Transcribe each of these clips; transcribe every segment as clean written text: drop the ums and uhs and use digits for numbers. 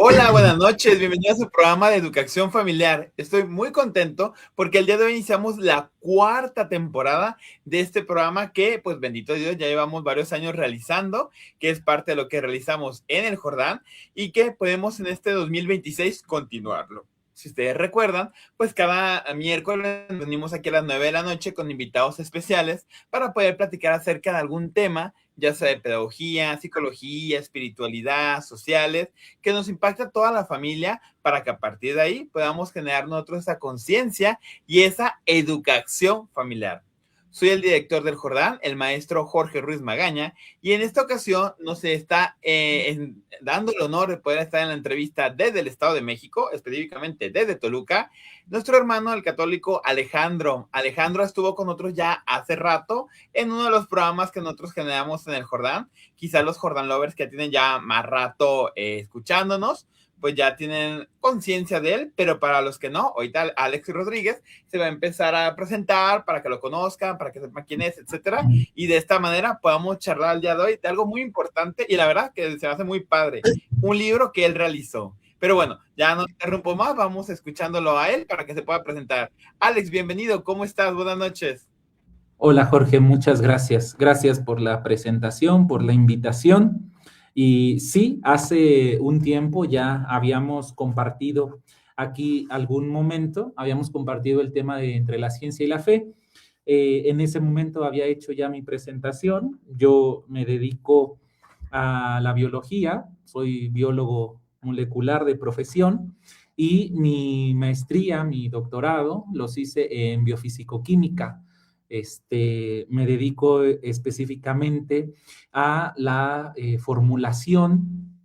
Hola, buenas noches, bienvenidos a su programa de educación familiar. Estoy muy contento porque el día de hoy iniciamos la cuarta temporada de este programa que, pues bendito Dios, ya llevamos varios años realizando, que es parte de lo que realizamos en el Jordán y que podemos en este 2026 continuarlo. Si ustedes recuerdan, pues cada miércoles nos venimos aquí a las 9 de la noche con invitados especiales para poder platicar acerca de algún tema, ya sea de pedagogía, psicología, espiritualidad, sociales, que nos impacta a toda la familia para que a partir de ahí podamos generar nosotros esa conciencia y esa educación familiar. Soy el director del Jordán, el maestro Jorge Ruiz Magaña, y en esta ocasión nos está dando el honor de poder estar en la entrevista desde el Estado de México, específicamente desde Toluca, nuestro hermano el católico Alejandro. Alejandro estuvo con nosotros ya hace rato en uno de los programas que nosotros generamos en el Jordán. Quizá los Jordan Lovers que tienen ya más rato escuchándonos, pues ya tienen conciencia de él, pero para los que no, ahorita Alex Rodríguez se va a empezar a presentar para que lo conozcan, para que sepan quién es, etcétera, y de esta manera podamos charlar el día de hoy de algo muy importante y la verdad que se me hace muy padre, un libro que él realizó. Pero bueno, ya no interrumpo más, vamos escuchándolo a él para que se pueda presentar. Alex, bienvenido, ¿cómo estás? Buenas noches. Hola Jorge, muchas gracias. Gracias por la presentación, por la invitación. Y sí, hace un tiempo ya habíamos compartido aquí algún momento, habíamos compartido el tema de entre la ciencia y la fe. En ese momento había hecho ya mi presentación. Yo me dedico a la biología, soy biólogo molecular de profesión y mi maestría, mi doctorado, los hice en biofísico-química. Me dedico específicamente a la formulación,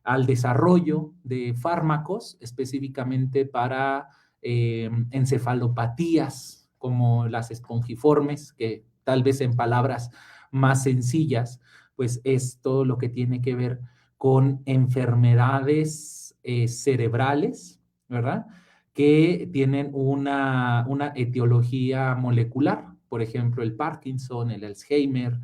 al desarrollo de fármacos, específicamente para encefalopatías como las espongiformes, que tal vez en palabras más sencillas, pues es todo lo que tiene que ver con enfermedades cerebrales, ¿verdad? Que tienen una etiología molecular, por ejemplo, el Parkinson, el Alzheimer,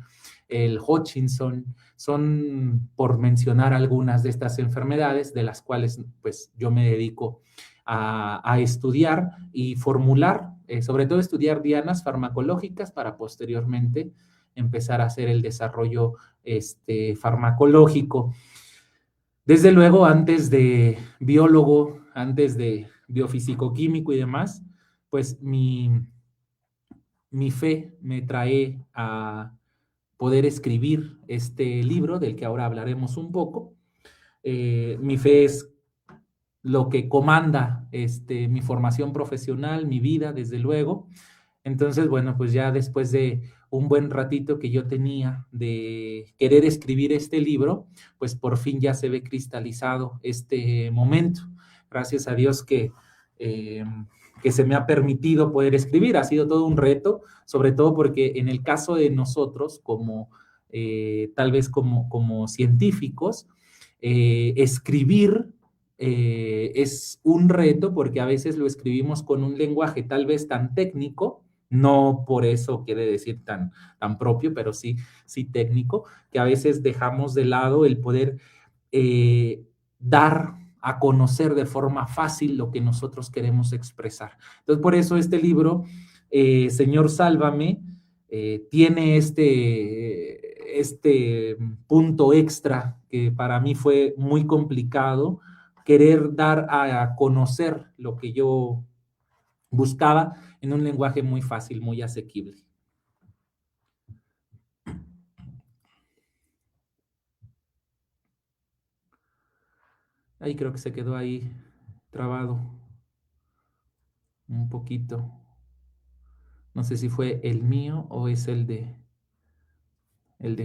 el Hutchinson, son por mencionar algunas de estas enfermedades de las cuales pues yo me dedico a estudiar y formular, sobre todo estudiar dianas farmacológicas para posteriormente empezar a hacer el desarrollo farmacológico. Desde luego, antes de biólogo, antes de biofísico-químico y demás, pues mi fe me trae a poder escribir este libro del que ahora hablaremos un poco. Mi fe es lo que comanda mi formación profesional, mi vida, desde luego. Entonces, bueno, pues ya después de un buen ratito que yo tenía de querer escribir este libro, pues por fin ya se ve cristalizado este momento. Gracias a Dios eh, que se me ha permitido poder escribir. Ha sido todo un reto, sobre todo porque en el caso de nosotros, como tal vez como científicos, escribir es un reto porque a veces lo escribimos con un lenguaje tal vez tan técnico, no por eso quiere decir tan propio, pero sí técnico, que a veces dejamos de lado el poder dar a conocer de forma fácil lo que nosotros queremos expresar. Entonces, por eso este libro, Señor Sálvame, tiene este punto extra que para mí fue muy complicado, querer dar a conocer lo que yo buscaba en un lenguaje muy fácil, muy asequible. Ahí creo que se quedó ahí trabado un poquito. No sé si fue el mío o es el de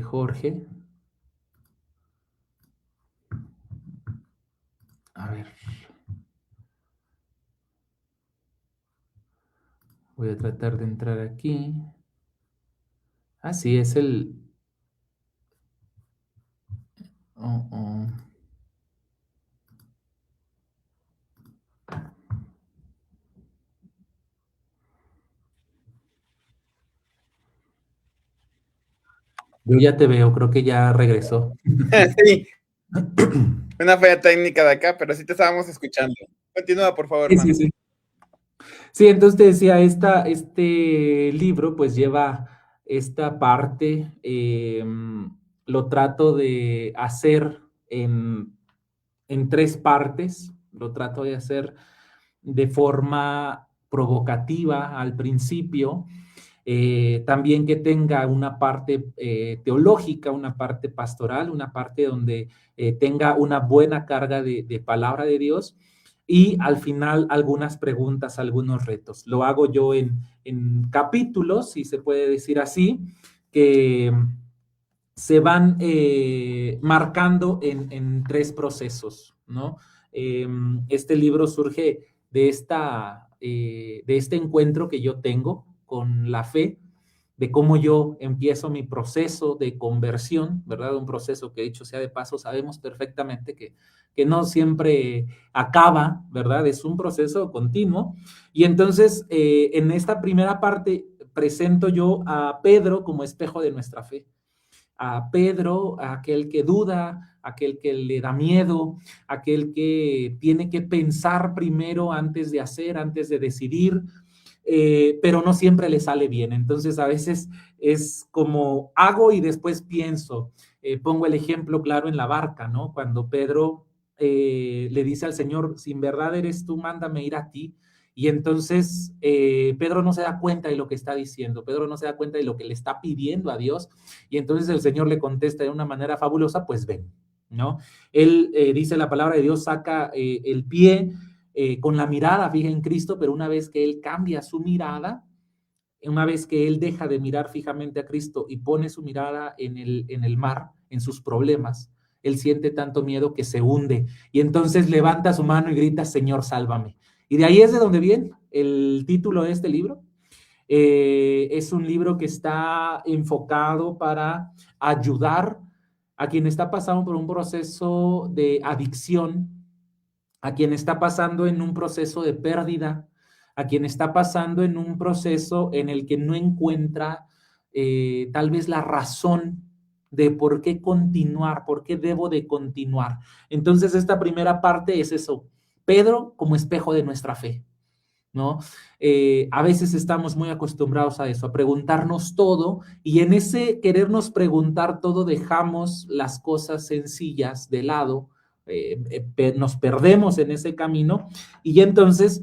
Jorge. A ver. Voy a tratar de entrar aquí. Ah, sí, es el... Oh, oh. Yo ya te veo, creo que ya regresó. Sí, Una falla técnica de acá, pero sí te estábamos escuchando. Continúa, por favor, Sí, sí, hermano. sí. Sí, entonces te decía, este libro pues lleva esta parte, lo trato de hacer en, en tres partes, lo trato de hacer de forma provocativa al principio, también que tenga una parte teológica, una parte pastoral, una parte donde tenga una buena carga de palabra de Dios y al final algunas preguntas, algunos retos. Lo hago yo en capítulos, si se puede decir así, que se van marcando en tres procesos, ¿no? Este libro surge de este encuentro que yo tengo con la fe, de cómo yo empiezo mi proceso de conversión, ¿verdad? Un proceso que, dicho sea de paso, sabemos perfectamente que no siempre acaba, ¿verdad? Es un proceso continuo. Y entonces, en esta primera parte, presento yo a Pedro como espejo de nuestra fe, a Pedro, a aquel que duda, aquel que le da miedo, aquel que tiene que pensar primero antes de hacer, antes de decidir, pero no siempre le sale bien. Entonces a veces es como hago y después pienso. Pongo el ejemplo claro en la barca, ¿no? Cuando Pedro le dice al Señor, si en verdad eres tú, mándame ir a ti. Y entonces Pedro no se da cuenta de lo que está diciendo, Pedro no se da cuenta de lo que le está pidiendo a Dios, y entonces el Señor le contesta de una manera fabulosa, pues ven, ¿no? Él dice la palabra de Dios, saca el pie con la mirada fija en Cristo, pero una vez que él cambia su mirada, una vez que él deja de mirar fijamente a Cristo y pone su mirada en el mar, en sus problemas, él siente tanto miedo que se hunde y entonces levanta su mano y grita, Señor, sálvame. Y de ahí es de donde viene el título de este libro. Es un libro que está enfocado para ayudar a quien está pasando por un proceso de adicción, a quien está pasando en un proceso de pérdida, a quien está pasando en un proceso en el que no encuentra tal vez la razón de por qué continuar, por qué debo de continuar. Entonces, esta primera parte es eso, Pedro como espejo de nuestra fe, ¿no? A veces estamos muy acostumbrados a eso, a preguntarnos todo, y en ese querernos preguntar todo dejamos las cosas sencillas de lado, nos perdemos en ese camino y entonces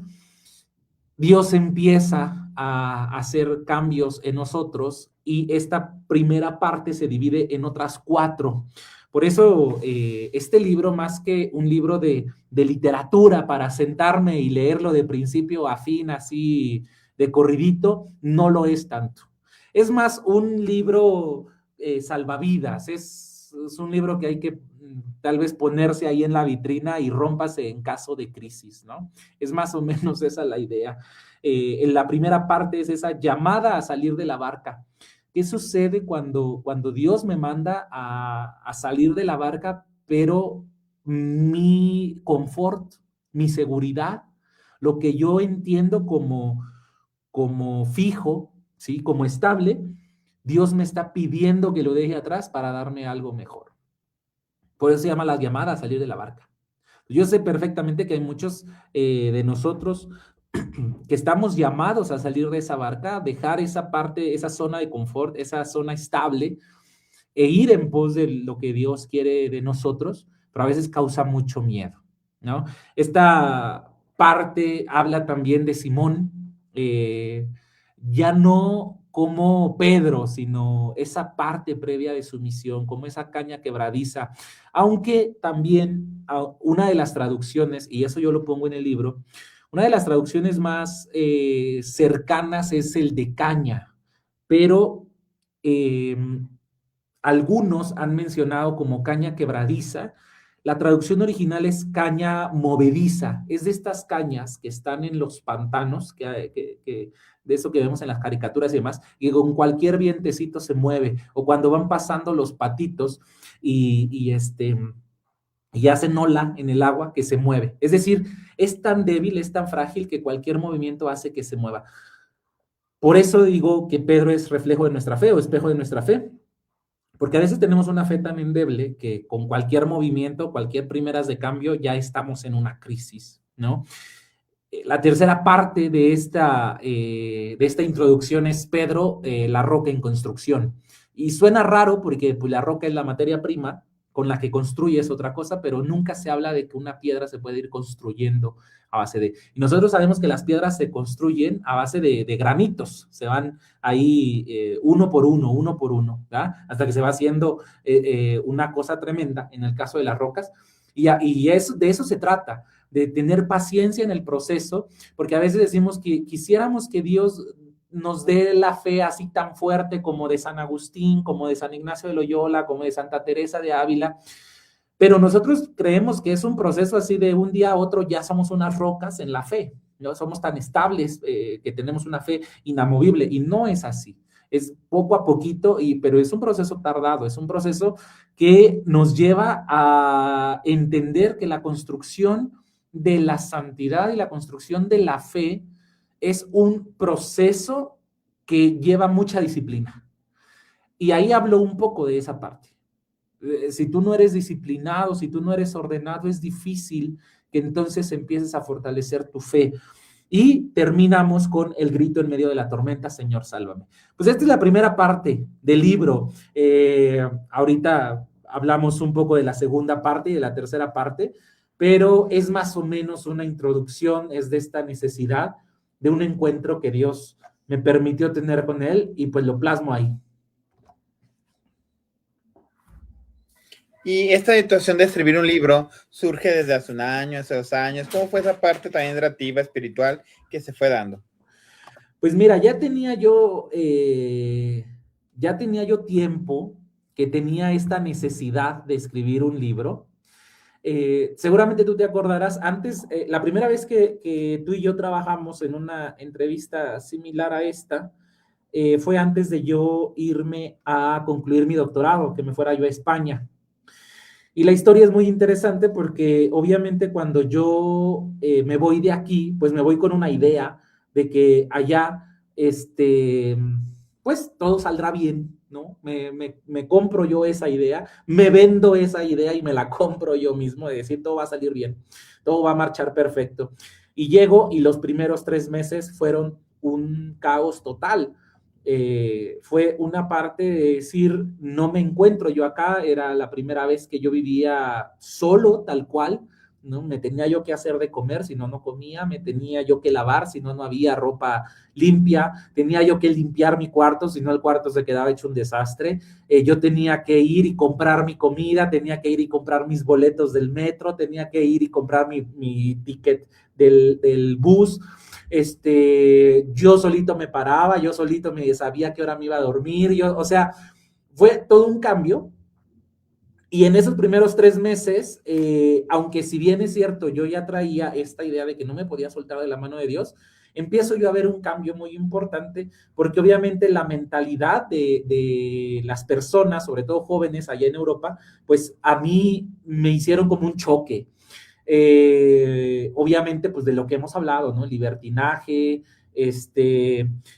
Dios empieza a hacer cambios en nosotros y esta primera parte se divide en otras cuatro. Por eso este libro, más que un libro de literatura para sentarme y leerlo de principio a fin, así de corridito, no lo es tanto. Es más un libro salvavidas, es un libro que hay que tal vez ponerse ahí en la vitrina y rómpase en caso de crisis, ¿no? Es más o menos esa la idea. En la primera parte es esa llamada a salir de la barca. ¿Qué sucede cuando Dios me manda a salir de la barca, pero mi confort, mi seguridad, lo que yo entiendo como fijo, ¿sí? Como estable, Dios me está pidiendo que lo deje atrás para darme algo mejor? Por eso se llama la llamada a salir de la barca. Yo sé perfectamente que hay muchos de nosotros que estamos llamados a salir de esa barca, dejar esa parte, esa zona de confort, esa zona estable, e ir en pos de lo que Dios quiere de nosotros, pero a veces causa mucho miedo, ¿no? Esta parte habla también de Simón, ya no como Pedro, sino esa parte previa de su misión, como esa caña quebradiza, aunque también una de las traducciones, y eso yo lo pongo en el libro, una de las traducciones más cercanas es el de caña, pero eh, algunos han mencionado como caña quebradiza. La traducción original es caña movediza. Es de estas cañas que están en los pantanos, de eso que vemos en las caricaturas y demás, y con cualquier vientecito se mueve. O cuando van pasando los patitos y hacen ola en el agua que se mueve. Es decir, es tan débil, es tan frágil que cualquier movimiento hace que se mueva. Por eso digo que Pedro es reflejo de nuestra fe o espejo de nuestra fe, Porque a veces tenemos una fe tan endeble que con cualquier movimiento, cualquier primeras de cambio, ya estamos en una crisis, ¿no? La tercera parte de esta introducción es Pedro, la roca en construcción. Y suena raro porque pues, la roca es la materia prima con la que construyes otra cosa, pero nunca se habla de que una piedra se puede ir construyendo a base de... Y nosotros sabemos que las piedras se construyen a base de granitos, se van ahí uno por uno, ¿verdad? Hasta que se va haciendo una cosa tremenda en el caso de las rocas. Y eso, de eso se trata, de tener paciencia en el proceso, porque a veces decimos que quisiéramos que Dios nos dé la fe así tan fuerte como de San Agustín, como de San Ignacio de Loyola, como de Santa Teresa de Ávila, pero nosotros creemos que es un proceso así de un día a otro ya somos unas rocas en la fe, ¿no? Somos tan estables que tenemos una fe inamovible y no es así. Es poco a poquito, pero es un proceso tardado, es un proceso que nos lleva a entender que la construcción de la santidad y la construcción de la fe es un proceso que lleva mucha disciplina. Y ahí hablo un poco de esa parte. Si tú no eres disciplinado, si tú no eres ordenado, es difícil que entonces empieces a fortalecer tu fe. Y terminamos con el grito en medio de la tormenta, Señor, sálvame. Pues esta es la primera parte del libro. Ahorita hablamos un poco de la segunda parte y de la tercera parte, pero es más o menos una introducción, es de esta necesidad de un encuentro que Dios me permitió tener con Él y pues lo plasmo ahí. Y esta situación de escribir un libro surge desde hace un año, hace 2 años. ¿Cómo fue esa parte también narrativa, espiritual que se fue dando? Pues mira, ya tenía yo tiempo que tenía esta necesidad de escribir un libro. Seguramente tú te acordarás, antes, la primera vez que tú y yo trabajamos en una entrevista similar a esta, fue antes de yo irme a concluir mi doctorado, que me fuera yo a España. Y la historia es muy interesante porque obviamente cuando yo me voy de aquí, pues me voy con una idea de que allá, pues todo saldrá bien, ¿no? Me compro yo esa idea, me vendo esa idea y me la compro yo mismo, de decir, todo va a salir bien, todo va a marchar perfecto. Y llego y los primeros 3 meses fueron un caos total. Fue una parte de decir, no me encuentro yo acá, era la primera vez que yo vivía solo, tal cual, ¿no? Me tenía yo que hacer de comer, si no, no comía, me tenía yo que lavar, si no, no había ropa limpia, tenía yo que limpiar mi cuarto, si no, el cuarto se quedaba hecho un desastre, yo tenía que ir y comprar mi comida, tenía que ir y comprar mis boletos del metro, tenía que ir y comprar mi ticket del bus. Yo solito me paraba, yo solito me sabía qué hora me iba a dormir, o sea, fue todo un cambio. Y en esos primeros 3 meses, aunque si bien es cierto, yo ya traía esta idea de que no me podía soltar de la mano de Dios, empiezo yo a ver un cambio muy importante, porque obviamente la mentalidad de las personas, sobre todo jóvenes allá en Europa, pues a mí me hicieron como un choque. Obviamente, pues de lo que hemos hablado, ¿no? El libertinaje,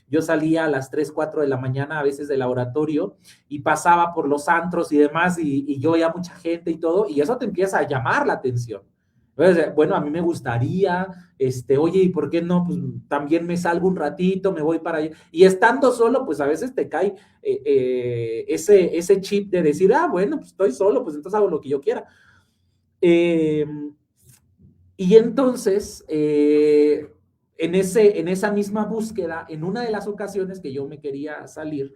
yo salía a las 3, 4 de la mañana a veces del laboratorio y pasaba por los antros y demás y yo veía mucha gente y todo, y eso te empieza a llamar la atención. Entonces, bueno, a mí me gustaría, oye, ¿y por qué no? Pues también me salgo un ratito, me voy para allá. Y estando solo, pues a veces te cae ese chip de decir, bueno, pues estoy solo, pues entonces hago lo que yo quiera. Y entonces, en esa misma búsqueda, en una de las ocasiones que yo me quería salir,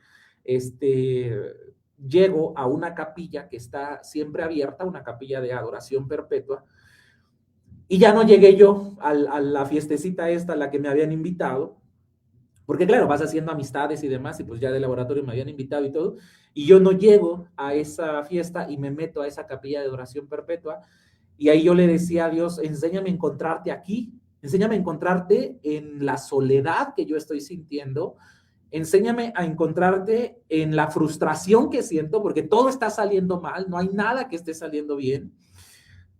llego a una capilla que está siempre abierta, una capilla de adoración perpetua, y ya no llegué yo a la fiestecita esta a la que me habían invitado, porque claro, vas haciendo amistades y demás, y pues ya de laboratorio me habían invitado y todo, y yo no llego a esa fiesta y me meto a esa capilla de adoración perpetua, y ahí yo le decía a Dios, enséñame a encontrarte aquí, enséñame a encontrarte en la soledad que yo estoy sintiendo, enséñame a encontrarte en la frustración que siento, porque todo está saliendo mal, no hay nada que esté saliendo bien.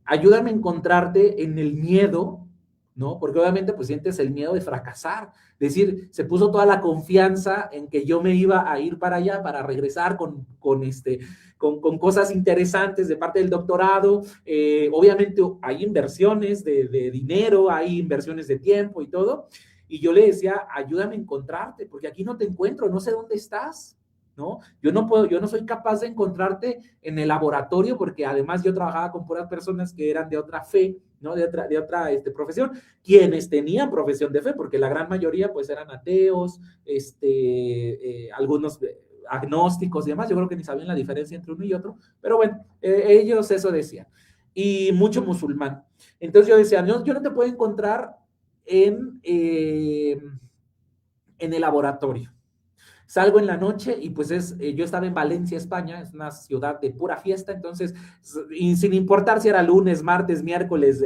Ayúdame a encontrarte en el miedo ¿no? Porque obviamente pues sientes el miedo de fracasar. Es decir, se puso toda la confianza en que yo me iba a ir para allá, para regresar con cosas interesantes de parte del doctorado. Obviamente hay inversiones de dinero, hay inversiones de tiempo y todo. Y yo le decía, ayúdame a encontrarte, porque aquí no te encuentro, no sé dónde estás, ¿no? Yo no soy capaz de encontrarte en el laboratorio, porque además yo trabajaba con puras personas que eran de otra fe, ¿no? De otra profesión, quienes tenían profesión de fe, porque la gran mayoría pues eran ateos, algunos agnósticos y demás. Yo creo que ni sabían la diferencia entre uno y otro, pero bueno, ellos eso decían. Y mucho musulmán. Entonces yo decía, no, yo no te puedo encontrar en el laboratorio. Salgo en la noche y pues yo estaba en Valencia, España, es una ciudad de pura fiesta, entonces, y sin importar si era lunes, martes, miércoles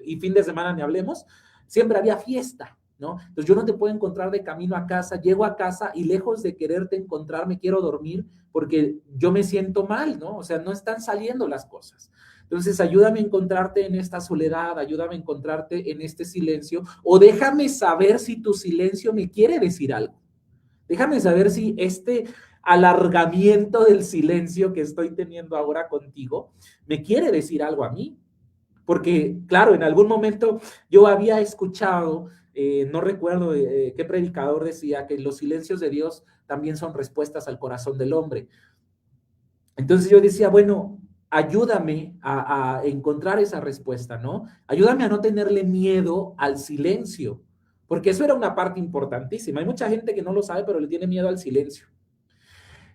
y fin de semana ni hablemos, siempre había fiesta, ¿no? Entonces yo no te puedo encontrar de camino a casa, llego a casa y lejos de quererte encontrar, me quiero dormir porque yo me siento mal, ¿no? O sea, no están saliendo las cosas. Entonces, ayúdame a encontrarte en esta soledad, ayúdame a encontrarte en este silencio, o déjame saber si tu silencio me quiere decir algo. Déjame saber si este alargamiento del silencio que estoy teniendo ahora contigo me quiere decir algo a mí. Porque, claro, en algún momento yo había escuchado, no recuerdo qué predicador decía, que los silencios de Dios también son respuestas al corazón del hombre. Entonces yo decía, bueno, ayúdame a encontrar esa respuesta, ¿no? Ayúdame a no tenerle miedo al silencio, porque eso era una parte importantísima. Hay mucha gente que no lo sabe, pero le tiene miedo al silencio.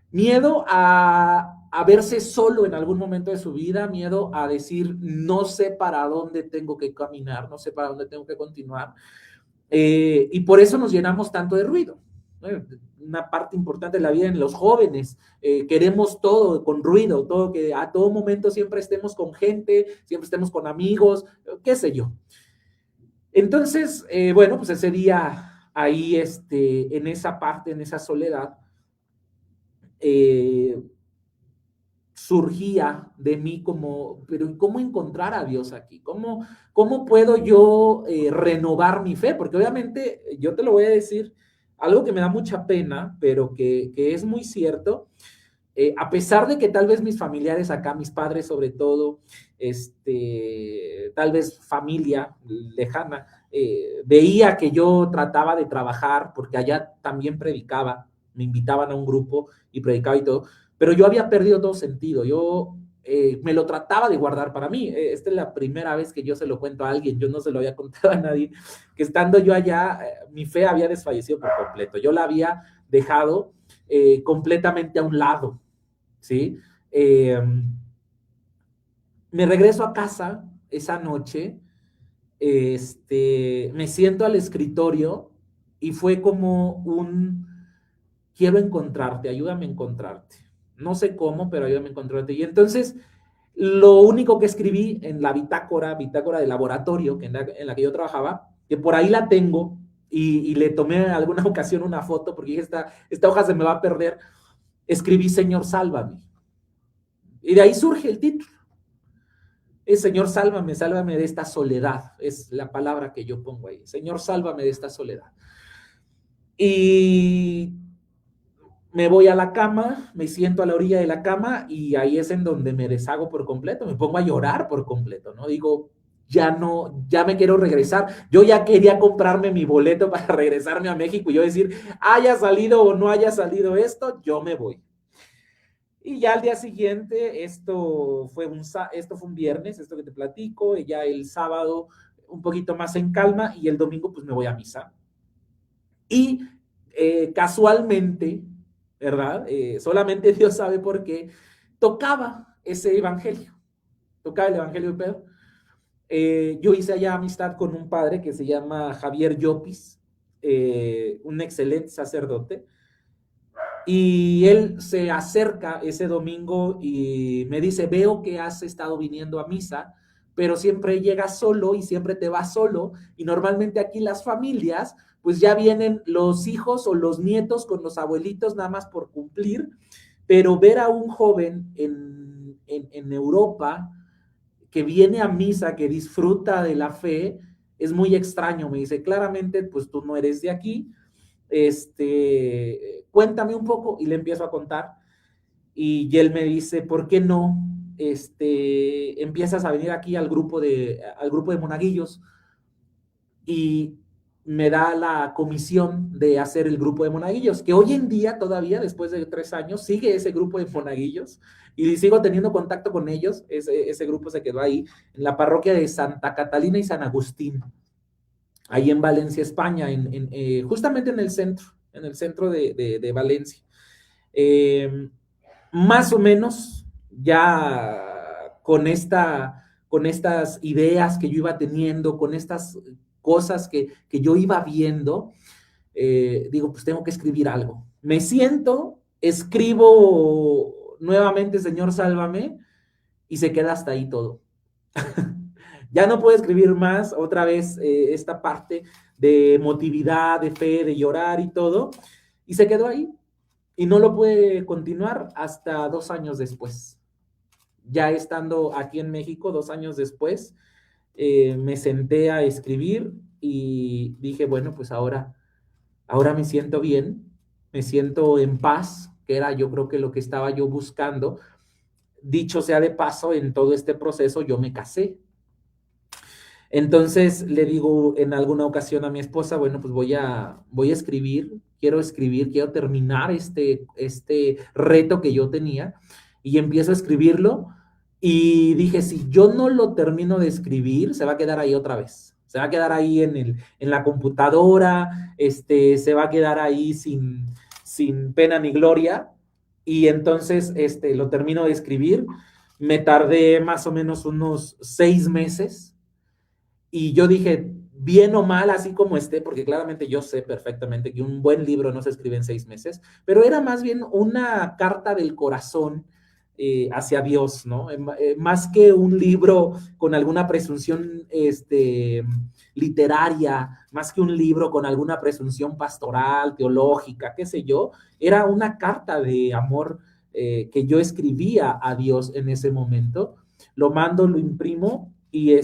Miedo a verse solo en algún momento de su vida, miedo a decir, no sé para dónde tengo que caminar, no sé para dónde tengo que continuar. Y por eso nos llenamos tanto de ruido. Una parte importante de la vida en los jóvenes, queremos todo con ruido, todo que a todo momento siempre estemos con gente, siempre estemos con amigos, qué sé yo. Entonces, bueno, pues ese día ahí, en esa parte, en esa soledad, surgía de mí como, pero ¿cómo encontrar a Dios aquí? ¿Cómo puedo yo renovar mi fe? Porque obviamente, yo te lo voy a decir, algo que me da mucha pena, pero que es muy cierto, a pesar de que tal vez mis familiares acá, mis padres sobre todo, tal vez familia lejana, veía que yo trataba de trabajar, porque allá también predicaba, me invitaban a un grupo y predicaba y todo, pero yo había perdido todo sentido. Yo me lo trataba de guardar para mí. Esta es la primera vez que yo se lo cuento a alguien. Yo no se lo había contado a nadie, que estando yo allá, mi fe había desfallecido por completo. Yo la había dejado completamente a un lado, ¿sí? Me regreso a casa esa noche, me siento al escritorio y fue como quiero encontrarte, ayúdame a encontrarte. No sé cómo, pero ayúdame a encontrarte. Y entonces, lo único que escribí en la bitácora de laboratorio, en la que yo trabajaba, que por ahí la tengo, y le tomé en alguna ocasión una foto, porque dije, esta hoja se me va a perder, escribí, Señor, sálvame. Y de ahí surge el título. Señor, sálvame, sálvame de esta soledad. Es la palabra que yo pongo ahí. Señor, sálvame de esta soledad. Y me voy a la cama, me siento a la orilla de la cama y ahí es en donde me deshago por completo, me pongo a llorar por completo, ¿no? Digo, ya no, ya me quiero regresar. Yo ya quería comprarme mi boleto para regresarme a México y yo decir, haya salido o no haya salido esto, yo me voy. Y ya al día siguiente, esto fue un viernes, esto que te platico, y ya el sábado un poquito más en calma y el domingo pues me voy a misa. Y casualmente, ¿verdad? Solamente Dios sabe por qué, tocaba ese evangelio, tocaba el evangelio de Pedro. Yo hice allá amistad con un padre que se llama Javier Llopis, un excelente sacerdote, y él se acerca ese domingo y me dice, veo que has estado viniendo a misa, pero siempre llegas solo y siempre te vas solo, y normalmente aquí las familias, pues ya vienen los hijos o los nietos con los abuelitos nada más por cumplir, pero ver a un joven en Europa que viene a misa, que disfruta de la fe, es muy extraño. Me dice, claramente, pues tú no eres de aquí, cuéntame un poco, y le empiezo a contar. Y él me dice, ¿por qué no empiezas a venir aquí al grupo de monaguillos? Y me da la comisión de hacer el grupo de monaguillos, que hoy en día todavía, después de 3 años, sigue ese grupo de monaguillos y sigo teniendo contacto con ellos. Ese grupo se quedó ahí en la parroquia de Santa Catalina y San Agustín, ahí en Valencia, España, justamente en el centro de Valencia. Más o menos ya con estas ideas que yo iba teniendo, con estas cosas que yo iba viendo, digo, pues tengo que escribir algo. Me siento, escribo nuevamente, Señor, sálvame, y se queda hasta ahí todo. Ya no puedo escribir más, otra vez esta parte de emotividad, de fe, de llorar y todo, y se quedó ahí. Y no lo pude continuar hasta 2 años después. Ya estando aquí en México, 2 años después, me senté a escribir y dije, bueno, pues ahora me siento bien, me siento en paz, que era yo creo que lo que estaba yo buscando. Dicho sea de paso, en todo este proceso yo me casé. Entonces le digo en alguna ocasión a mi esposa, bueno, pues voy a escribir, quiero terminar este reto que yo tenía, y empiezo a escribirlo. Y dije, si yo no lo termino de escribir, se va a quedar ahí otra vez. Se va a quedar ahí en la computadora, se va a quedar ahí sin pena ni gloria. Y entonces lo termino de escribir. Me tardé más o menos unos 6 meses. Y yo dije, bien o mal, así como esté, porque claramente yo sé perfectamente que un buen libro no se escribe en 6 meses, pero era más bien una carta del corazón hacia Dios, ¿no? Más que un libro con alguna presunción literaria, más que un libro con alguna presunción pastoral, teológica, qué sé yo, era una carta de amor que yo escribía a Dios en ese momento. Lo mando, lo imprimo y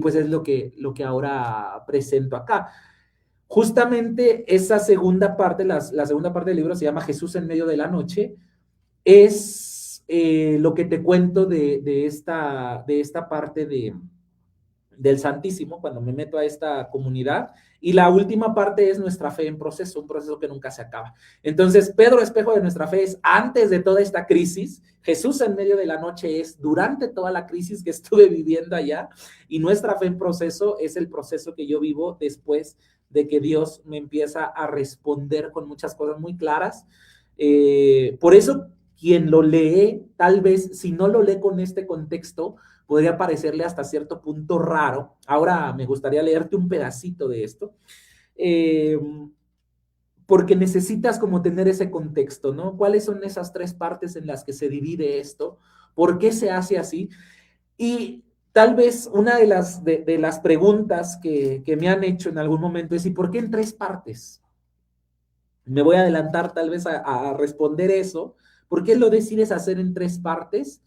pues es lo que ahora presento acá. Justamente esa segunda parte, la segunda parte del libro se llama Jesús en medio de la noche, es lo que te cuento de esta parte del Santísimo, cuando me meto a esta comunidad. Y la última parte es nuestra fe en proceso, un proceso que nunca se acaba. Entonces, Pedro, espejo de nuestra fe, es antes de toda esta crisis. Jesús en medio de la noche es durante toda la crisis que estuve viviendo allá. Y nuestra fe en proceso es el proceso que yo vivo después de que Dios me empieza a responder con muchas cosas muy claras. Por eso, quien lo lee, tal vez si no lo lee con este contexto, podría parecerle hasta cierto punto raro. Ahora me gustaría leerte un pedacito de esto, porque necesitas como tener ese contexto, ¿no? ¿Cuáles son esas 3 partes en las que se divide esto? ¿Por qué se hace así? Y tal vez una de las preguntas que me han hecho en algún momento es, ¿y por qué en 3 partes? Me voy a adelantar tal vez a responder eso. ¿Por qué lo decides hacer en 3 partes?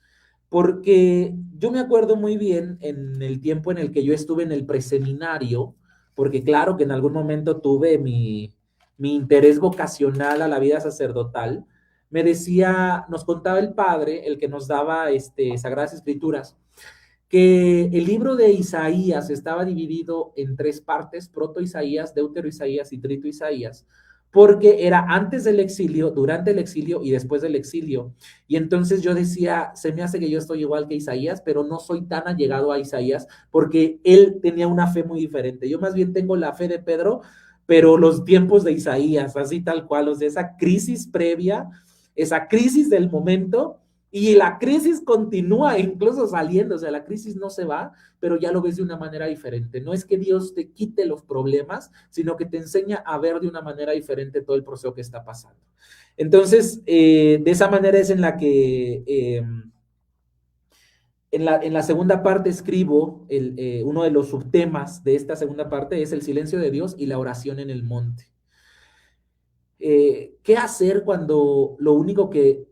Porque yo me acuerdo muy bien en el tiempo en el que yo estuve en el preseminario, porque claro que en algún momento tuve mi interés vocacional a la vida sacerdotal. Me decía, nos contaba el padre, el que nos daba Sagradas Escrituras, que el libro de Isaías estaba dividido en 3 partes: proto Isaías, deutero Isaías y trito Isaías, porque era antes del exilio, durante el exilio y después del exilio. Y entonces yo decía, se me hace que yo estoy igual que Isaías, pero no soy tan allegado a Isaías, porque él tenía una fe muy diferente. Yo más bien tengo la fe de Pedro, pero los tiempos de Isaías, así tal cual, o sea, esa crisis previa, esa crisis del momento. Y la crisis continúa incluso saliendo, o sea, la crisis no se va, pero ya lo ves de una manera diferente. No es que Dios te quite los problemas, sino que te enseña a ver de una manera diferente todo el proceso que está pasando. Entonces, de esa manera es en la que en la segunda parte escribo, uno de los subtemas de esta segunda parte es el silencio de Dios y la oración en el monte. ¿Qué hacer cuando lo único que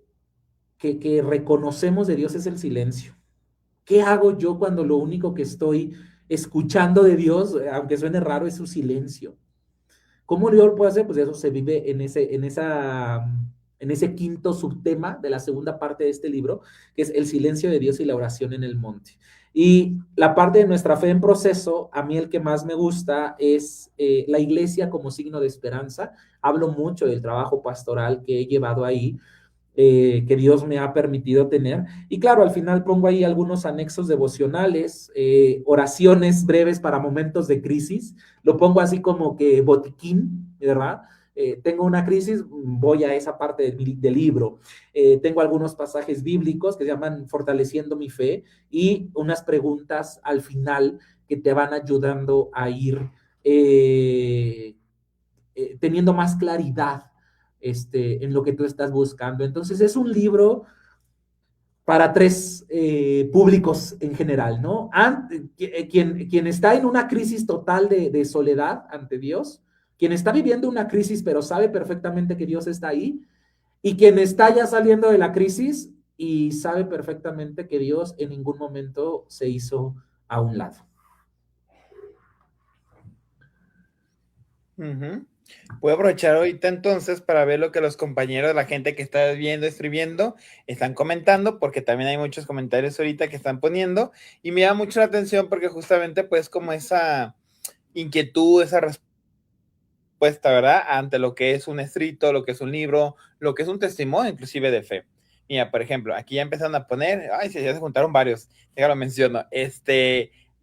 reconocemos de Dios es el silencio? ¿Qué hago yo cuando lo único que estoy escuchando de Dios, aunque suene raro, es su silencio. ¿Cómo yo lo puedo hacer? Pues eso se vive en ese quinto subtema de la segunda parte de este libro, que es el silencio de Dios y la oración en el monte. Y la parte de nuestra fe en proceso, a mí el que más me gusta es la iglesia como signo de esperanza. Hablo mucho del trabajo pastoral que he llevado ahí, que Dios me ha permitido tener. Y claro, al final pongo ahí algunos anexos devocionales, oraciones breves para momentos de crisis. Lo pongo así como que botiquín, ¿verdad? Tengo una crisis, voy a esa parte del libro. Tengo algunos pasajes bíblicos que se llaman Fortaleciendo mi fe y unas preguntas al final que te van ayudando a ir teniendo más claridad en lo que tú estás buscando. Entonces es un libro para tres públicos en general, ¿no? Quien está en una crisis total de soledad ante Dios, quien está viviendo una crisis pero sabe perfectamente que Dios está ahí, y quien está ya saliendo de la crisis y sabe perfectamente que Dios en ningún momento se hizo a un lado. Voy a aprovechar ahorita entonces para ver lo que los compañeros, la gente que está viendo, escribiendo, están comentando, porque también hay muchos comentarios ahorita que están poniendo, y me llama mucho la atención porque justamente pues como esa inquietud, esa respuesta, ¿verdad? Ante lo que es un escrito, lo que es un libro, lo que es un testimonio inclusive de fe. Mira, por ejemplo, aquí ya empezaron a poner, ay, sí, ya se juntaron varios, ya lo menciono,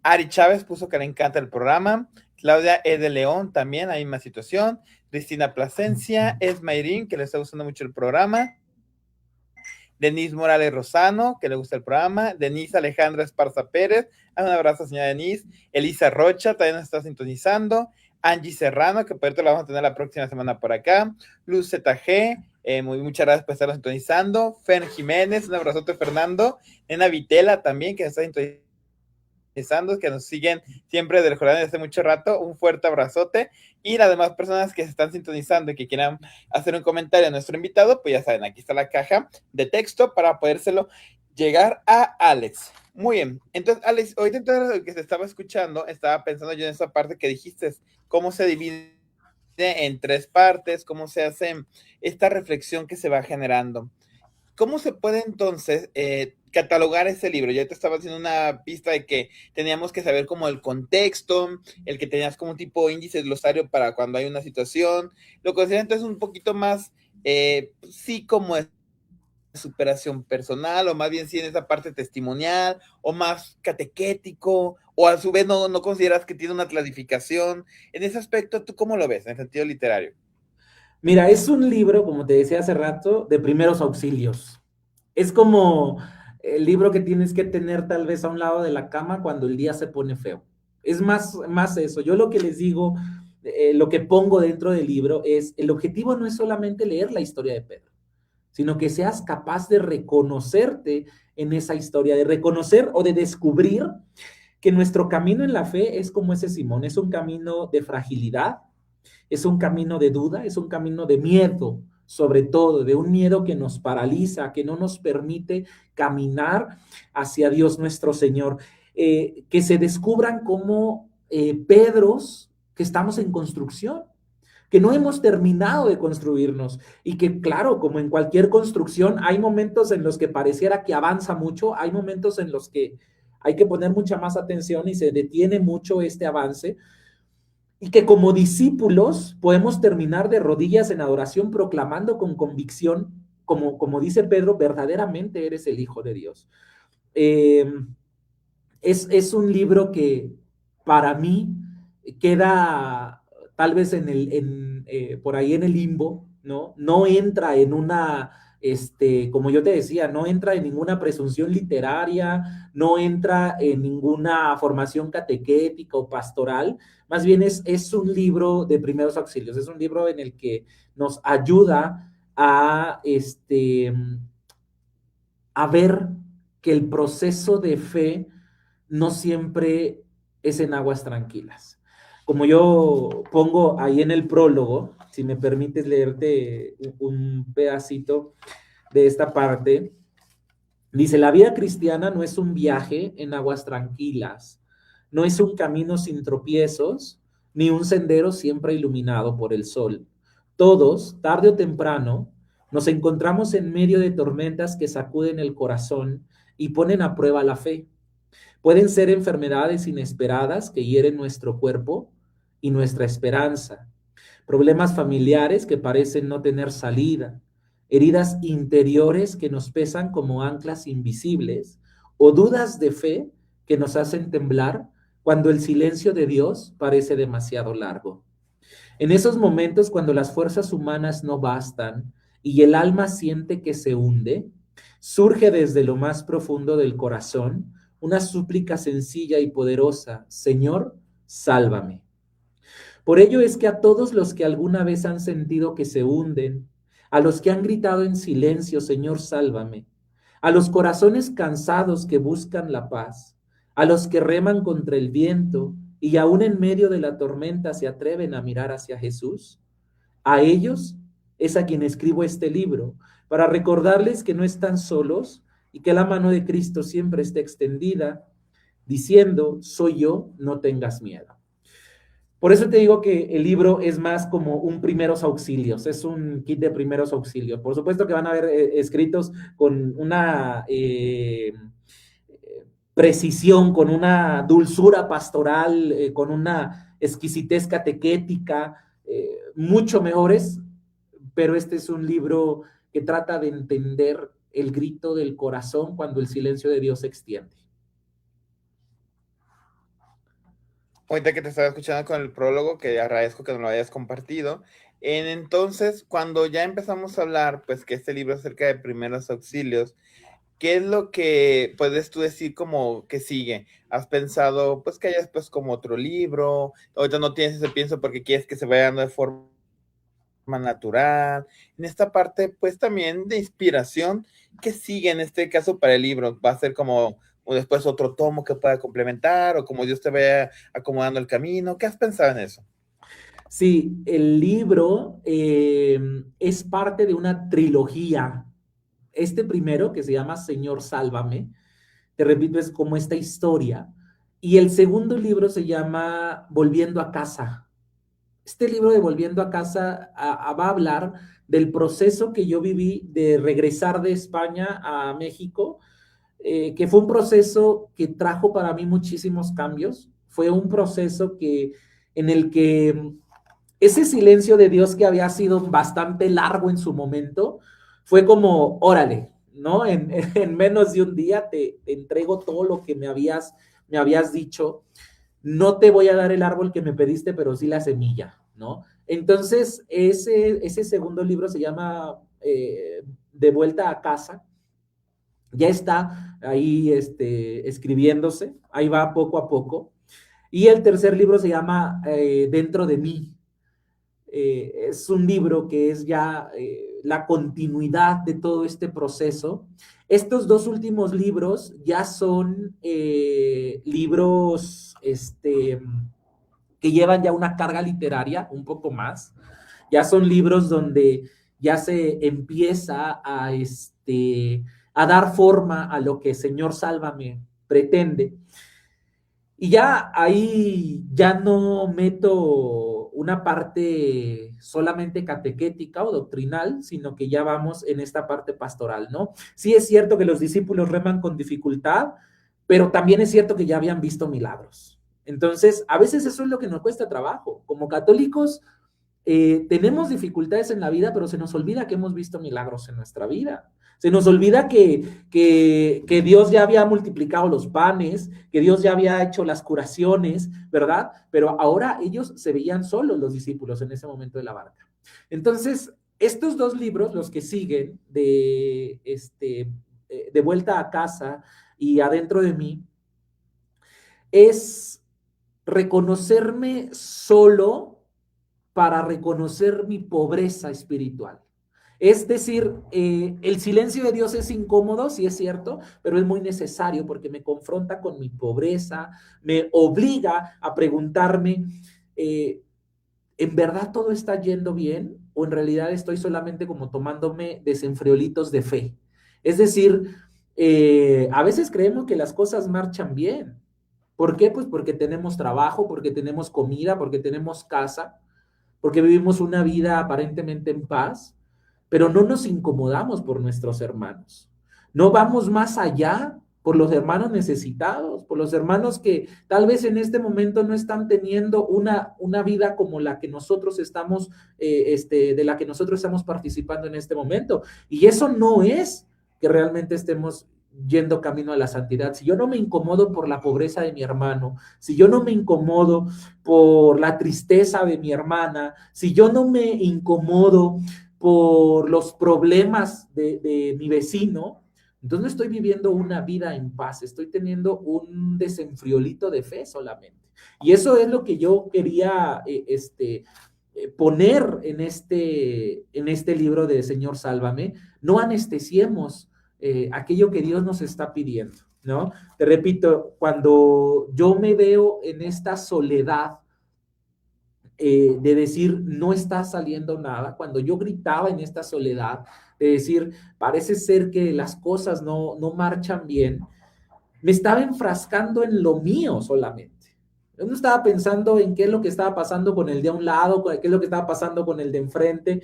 Ari Chávez puso que le encanta el programa, Claudia E. de León también, hay más situación, Cristina Plasencia, Esmairín, que le está gustando mucho el programa, Denise Morales Rosano, que le gusta el programa, Denise Alejandra Esparza Pérez, un abrazo señora Denise, Elisa Rocha, también nos está sintonizando, Angie Serrano, que por cierto la vamos a tener la próxima semana por acá, Luz ZG, muchas gracias por estar sintonizando, Fer Jiménez, un abrazote Fernando, Nena Vitela también, que nos está sintonizando, que nos siguen siempre del Jordán desde hace mucho rato, un fuerte abrazote, y las demás personas que se están sintonizando y que quieran hacer un comentario a nuestro invitado, pues ya saben, aquí está la caja de texto para podérselo llegar a Alex. Muy bien, entonces Alex, ahorita entonces lo que se estaba escuchando, estaba pensando yo en esa parte que dijiste, cómo se divide en tres partes, cómo se hace esta reflexión que se va generando. ¿Cómo se puede entonces catalogar ese libro? Ya te estaba haciendo una pista de que teníamos que saber como el contexto, el que tenías como un tipo índice glosario para cuando hay una situación. Lo considero entonces un poquito más, sí, como es superación personal, o más bien sí en esa parte testimonial, o más catequético, o a su vez no consideras que tiene una clasificación. En ese aspecto, ¿tú cómo lo ves en el sentido literario? Mira, es un libro, como te decía hace rato, de primeros auxilios. Es como el libro que tienes que tener tal vez a un lado de la cama cuando el día se pone feo. Es más eso. Yo lo que les digo, lo que pongo dentro del libro es, el objetivo no es solamente leer la historia de Pedro, sino que seas capaz de reconocerte en esa historia, de reconocer o de descubrir que nuestro camino en la fe es como ese Simón, es un camino de fragilidad, es un camino de duda, es un camino de miedo, sobre todo, de un miedo que nos paraliza, que no nos permite caminar hacia Dios nuestro Señor. Que se descubran como Pedros que estamos en construcción, que no hemos terminado de construirnos y que claro, como en cualquier construcción, hay momentos en los que pareciera que avanza mucho, hay momentos en los que hay que poner mucha más atención y se detiene mucho este avance, y que como discípulos podemos terminar de rodillas en adoración proclamando con convicción, como dice Pedro, verdaderamente eres el Hijo de Dios. Eh, es un libro que para mí queda tal vez por ahí en el limbo, ¿no? No entra en una, como yo te decía, no entra en ninguna presunción literaria, no entra en ninguna formación catequética o pastoral, más bien es un libro de primeros auxilios, es un libro en el que nos ayuda a ver que el proceso de fe no siempre es en aguas tranquilas. Como yo pongo ahí en el prólogo, si me permites leerte un pedacito de esta parte, dice, la vida cristiana no es un viaje en aguas tranquilas, no es un camino sin tropiezos, ni un sendero siempre iluminado por el sol. Todos, tarde o temprano, nos encontramos en medio de tormentas que sacuden el corazón y ponen a prueba la fe. Pueden ser enfermedades inesperadas que hieren nuestro cuerpo y nuestra esperanza, problemas familiares que parecen no tener salida, heridas interiores que nos pesan como anclas invisibles, o dudas de fe que nos hacen temblar cuando el silencio de Dios parece demasiado largo. En esos momentos, cuando las fuerzas humanas no bastan y el alma siente que se hunde, surge desde lo más profundo del corazón una súplica sencilla y poderosa: Señor, sálvame. Por ello es que a todos los que alguna vez han sentido que se hunden, a los que han gritado en silencio, Señor, sálvame, a los corazones cansados que buscan la paz, a los que reman contra el viento y aún en medio de la tormenta se atreven a mirar hacia Jesús, a ellos es a quien escribo este libro, para recordarles que no están solos y que la mano de Cristo siempre está extendida, diciendo, soy yo, no tengas miedo. Por eso te digo que el libro es más como un primeros auxilios, es un kit de primeros auxilios. Por supuesto que van a haber escritos con una precisión, con una dulzura pastoral, con una exquisitez catequética, mucho mejores, pero este es un libro que trata de entender el grito del corazón cuando el silencio de Dios se extiende. Ahorita que te estaba escuchando con el prólogo, que agradezco que nos lo hayas compartido. Entonces, cuando ya empezamos a hablar, pues que este libro es acerca de primeros auxilios, ¿qué es lo que puedes tú decir como que sigue? ¿Has pensado pues que haya después como otro libro? Ahorita no tienes ese pienso porque quieres que se vaya dando de forma natural. En esta parte pues también de inspiración, ¿qué sigue en este caso para el libro? ¿Va a ser como o después otro tomo que pueda complementar o como Dios te vaya acomodando el camino? ¿Qué has pensado en eso? Sí, el libro es parte de una trilogía. Este primero, que se llama Señor, sálvame, te repito, es como esta historia. Y el segundo libro se llama Volviendo a casa. Este libro de Volviendo a casa va a hablar del proceso que yo viví de regresar de España a México, que fue un proceso que trajo para mí muchísimos cambios. Fue un proceso en el que ese silencio de Dios que había sido bastante largo en su momento, fue como, órale, ¿no? En menos de un día te entrego todo lo que me habías dicho. No te voy a dar el árbol que me pediste, pero sí la semilla, ¿no? Entonces, ese segundo libro se llama De vuelta a casa. Ya está ahí escribiéndose, ahí va poco a poco. Y el tercer libro se llama Dentro de mí. Es un libro que es ya la continuidad de todo este proceso. Estos dos últimos libros ya son libros que llevan ya una carga literaria un poco más. Ya son libros donde ya se empieza a dar forma a lo que Señor Sálvame pretende. Y ya ahí ya no meto una parte solamente catequética o doctrinal, sino que ya vamos en esta parte pastoral, ¿no? Sí es cierto que los discípulos reman con dificultad, pero también es cierto que ya habían visto milagros. Entonces, a veces eso es lo que nos cuesta trabajo. Como católicos, tenemos dificultades en la vida, pero se nos olvida que hemos visto milagros en nuestra vida. Se nos olvida que Dios ya había multiplicado los panes, que Dios ya había hecho las curaciones, ¿verdad? Pero ahora ellos se veían solos, los discípulos, en ese momento de la barca. Entonces, estos dos libros, los que siguen, de vuelta a casa y adentro de mí, es reconocerme solo para reconocer mi pobreza espiritual. Es decir, el silencio de Dios es incómodo, sí es cierto, pero es muy necesario porque me confronta con mi pobreza, me obliga a preguntarme, ¿en verdad todo está yendo bien? ¿O en realidad estoy solamente como tomándome desenfriolitos de fe? Es decir, a veces creemos que las cosas marchan bien, ¿Por qué? Pues porque tenemos trabajo, porque tenemos comida, porque tenemos casa, porque vivimos una vida aparentemente en paz, pero no nos incomodamos por nuestros hermanos. No vamos más allá por los hermanos necesitados, por los hermanos que tal vez en este momento no están teniendo una vida como la que nosotros estamos, de la que nosotros estamos participando en este momento. Y eso no es que realmente estemos yendo camino a la santidad. Si yo no me incomodo por la pobreza de mi hermano, si yo no me incomodo por la tristeza de mi hermana, si yo no me incomodo por los problemas de mi vecino, entonces no estoy viviendo una vida en paz, estoy teniendo un desenfriolito de fe solamente. Y eso es lo que yo quería poner en este libro de Señor Sálvame. No anestesiemos aquello que Dios nos está pidiendo, ¿no? Te repito, cuando yo me veo en esta soledad, de decir, no está saliendo nada, cuando yo gritaba en esta soledad, de decir, parece ser que las cosas no marchan bien, me estaba enfrascando en lo mío solamente. Yo no estaba pensando en qué es lo que estaba pasando con el de a un lado, qué es lo que estaba pasando con el de enfrente.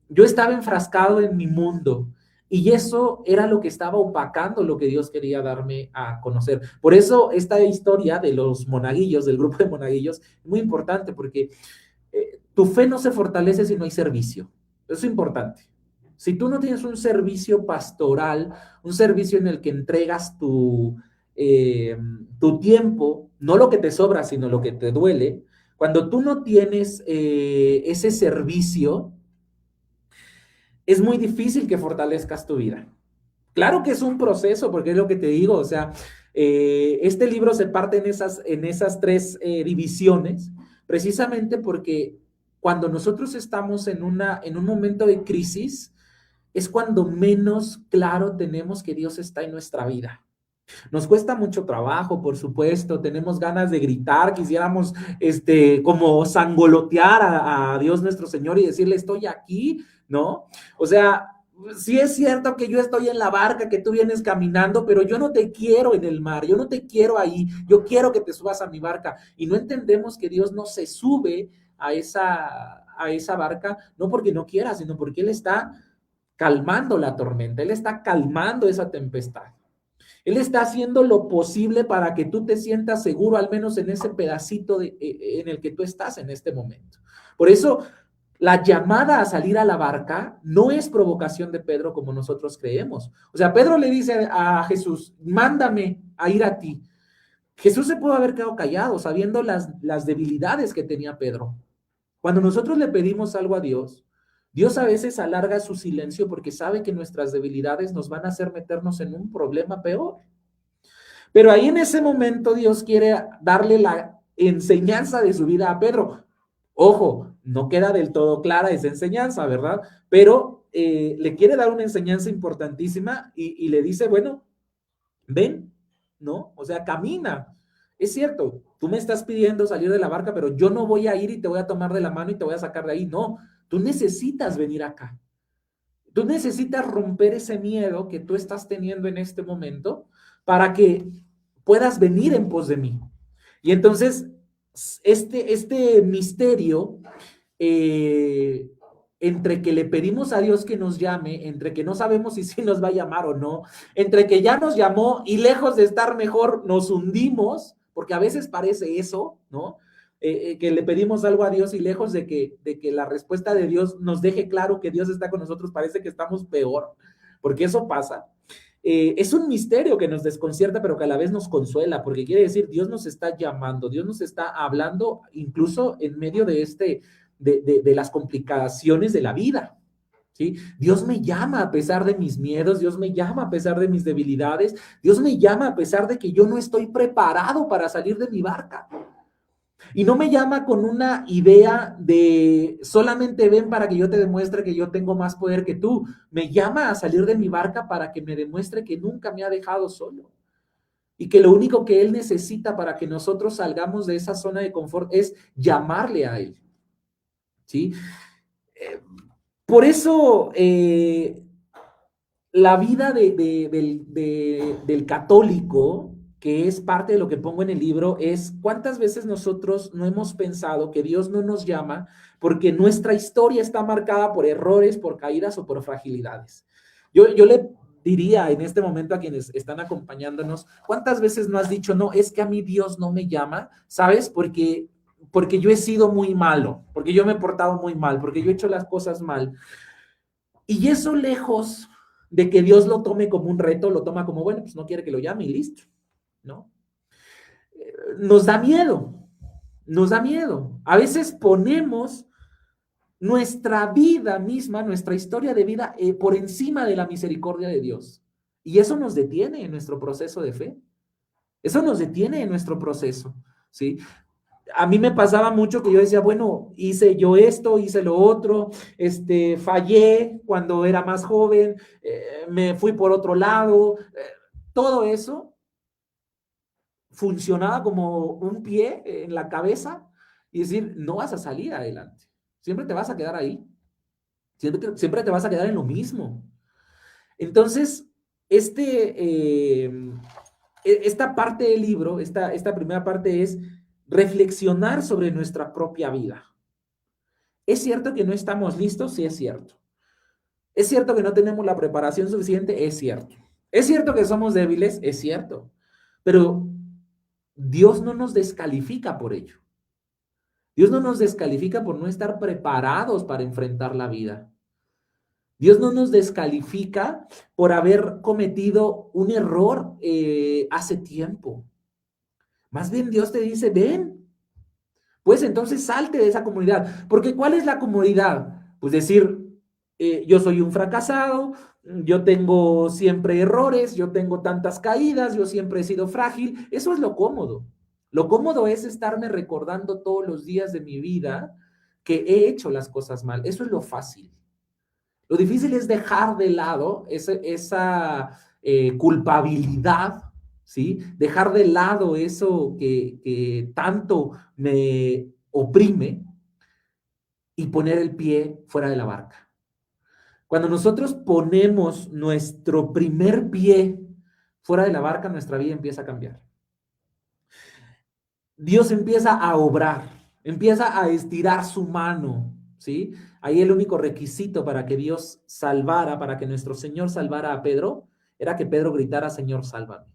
Yo estaba enfrascado en mi mundo. Y eso era lo que estaba opacando lo que Dios quería darme a conocer. Por eso esta historia de los monaguillos, del grupo de monaguillos, es muy importante porque tu fe no se fortalece si no hay servicio. Eso es importante. Si tú no tienes un servicio pastoral, un servicio en el que entregas tu tiempo, no lo que te sobra, sino lo que te duele, cuando tú no tienes ese servicio, es muy difícil que fortalezcas tu vida. Claro que es un proceso, porque es lo que te digo, o sea, este libro se parte en esas tres divisiones, precisamente porque cuando nosotros estamos en un momento de crisis, es cuando menos claro tenemos que Dios está en nuestra vida. Nos cuesta mucho trabajo, por supuesto, tenemos ganas de gritar, quisiéramos como sangolotear a Dios nuestro Señor y decirle, estoy aquí, ¿no? O sea, sí es cierto que yo estoy en la barca, que tú vienes caminando, pero yo no te quiero en el mar, yo no te quiero ahí, yo quiero que te subas a mi barca. Y no entendemos que Dios no se sube a esa barca, no porque no quiera, sino porque Él está calmando la tormenta, Él está calmando esa tempestad. Él está haciendo lo posible para que tú te sientas seguro, al menos en ese pedacito en el que tú estás en este momento. Por eso, la llamada a salir a la barca no es provocación de Pedro como nosotros creemos. O sea, Pedro le dice a Jesús, mándame a ir a ti. Jesús se pudo haber quedado callado sabiendo las debilidades que tenía Pedro. Cuando nosotros le pedimos algo a Dios, Dios a veces alarga su silencio porque sabe que nuestras debilidades nos van a hacer meternos en un problema peor. Pero ahí en ese momento Dios quiere darle la enseñanza de su vida a Pedro. Ojo, no queda del todo clara esa enseñanza, ¿verdad? Pero le quiere dar una enseñanza importantísima y le dice, bueno, ven, ¿no? O sea, camina. Es cierto, tú me estás pidiendo salir de la barca, pero yo no voy a ir y te voy a tomar de la mano y te voy a sacar de ahí. No, tú necesitas venir acá. Tú necesitas romper ese miedo que tú estás teniendo en este momento para que puedas venir en pos de mí. Y entonces, este misterio, eh, entre que le pedimos a Dios que nos llame, entre que no sabemos si sí nos va a llamar o no, entre que ya nos llamó y lejos de estar mejor nos hundimos, porque a veces parece eso, ¿no? Que le pedimos algo a Dios y lejos de que la respuesta de Dios nos deje claro que Dios está con nosotros, parece que estamos peor, porque eso pasa. Es un misterio que nos desconcierta, pero que a la vez nos consuela, porque quiere decir, Dios nos está llamando, Dios nos está hablando incluso en medio de las complicaciones de la vida. ¿Sí? Dios me llama a pesar de mis miedos, Dios me llama a pesar de mis debilidades, Dios me llama a pesar de que yo no estoy preparado para salir de mi barca. Y no me llama con una idea de solamente ven para que yo te demuestre que yo tengo más poder que tú. Me llama a salir de mi barca para que me demuestre que nunca me ha dejado solo. Y que lo único que Él necesita para que nosotros salgamos de esa zona de confort es llamarle a Él. ¿Sí? Por eso la vida del católico que es parte de lo que pongo en el libro, es cuántas veces nosotros no hemos pensado que Dios no nos llama porque nuestra historia está marcada por errores, por caídas o por fragilidades. Yo le diría en este momento a quienes están acompañándonos, ¿cuántas veces no has dicho, no, es que a mí Dios no me llama? ¿Sabes? Porque yo he sido muy malo, porque yo me he portado muy mal, porque yo he hecho las cosas mal. Y eso lejos de que Dios lo tome como un reto, lo toma como, bueno, pues no quiere que lo llame y listo, ¿no? Nos da miedo, nos da miedo. A veces ponemos nuestra vida misma, nuestra historia de vida por encima de la misericordia de Dios. Y eso nos detiene en nuestro proceso de fe. Eso nos detiene en nuestro proceso, ¿sí? A mí me pasaba mucho que yo decía, bueno, hice yo esto, hice lo otro, fallé cuando era más joven, me fui por otro lado, todo eso funcionaba como un pie en la cabeza y decir, no vas a salir adelante, siempre te vas a quedar ahí, siempre te vas a quedar en lo mismo. Entonces, esta parte del libro, esta primera parte es reflexionar sobre nuestra propia vida. ¿Es cierto que no estamos listos? Sí, es cierto. ¿Es cierto que no tenemos la preparación suficiente? Es cierto. ¿Es cierto que somos débiles? Es cierto. Pero Dios no nos descalifica por ello. Dios no nos descalifica por no estar preparados para enfrentar la vida. Dios no nos descalifica por haber cometido un error hace tiempo. Más bien Dios te dice, ven, pues entonces salte de esa comunidad. Porque ¿cuál es la comodidad? Pues decir, yo soy un fracasado, yo tengo siempre errores, yo tengo tantas caídas, yo siempre he sido frágil. Eso es lo cómodo. Lo cómodo es estarme recordando todos los días de mi vida que he hecho las cosas mal. Eso es lo fácil. Lo difícil es dejar de lado esa culpabilidad, ¿sí? Dejar de lado eso que tanto me oprime y poner el pie fuera de la barca. Cuando nosotros ponemos nuestro primer pie fuera de la barca, nuestra vida empieza a cambiar. Dios empieza a obrar, empieza a estirar su mano, ¿sí? Ahí el único requisito para que Dios salvara, para que nuestro Señor salvara a Pedro, era que Pedro gritara, Señor, sálvame.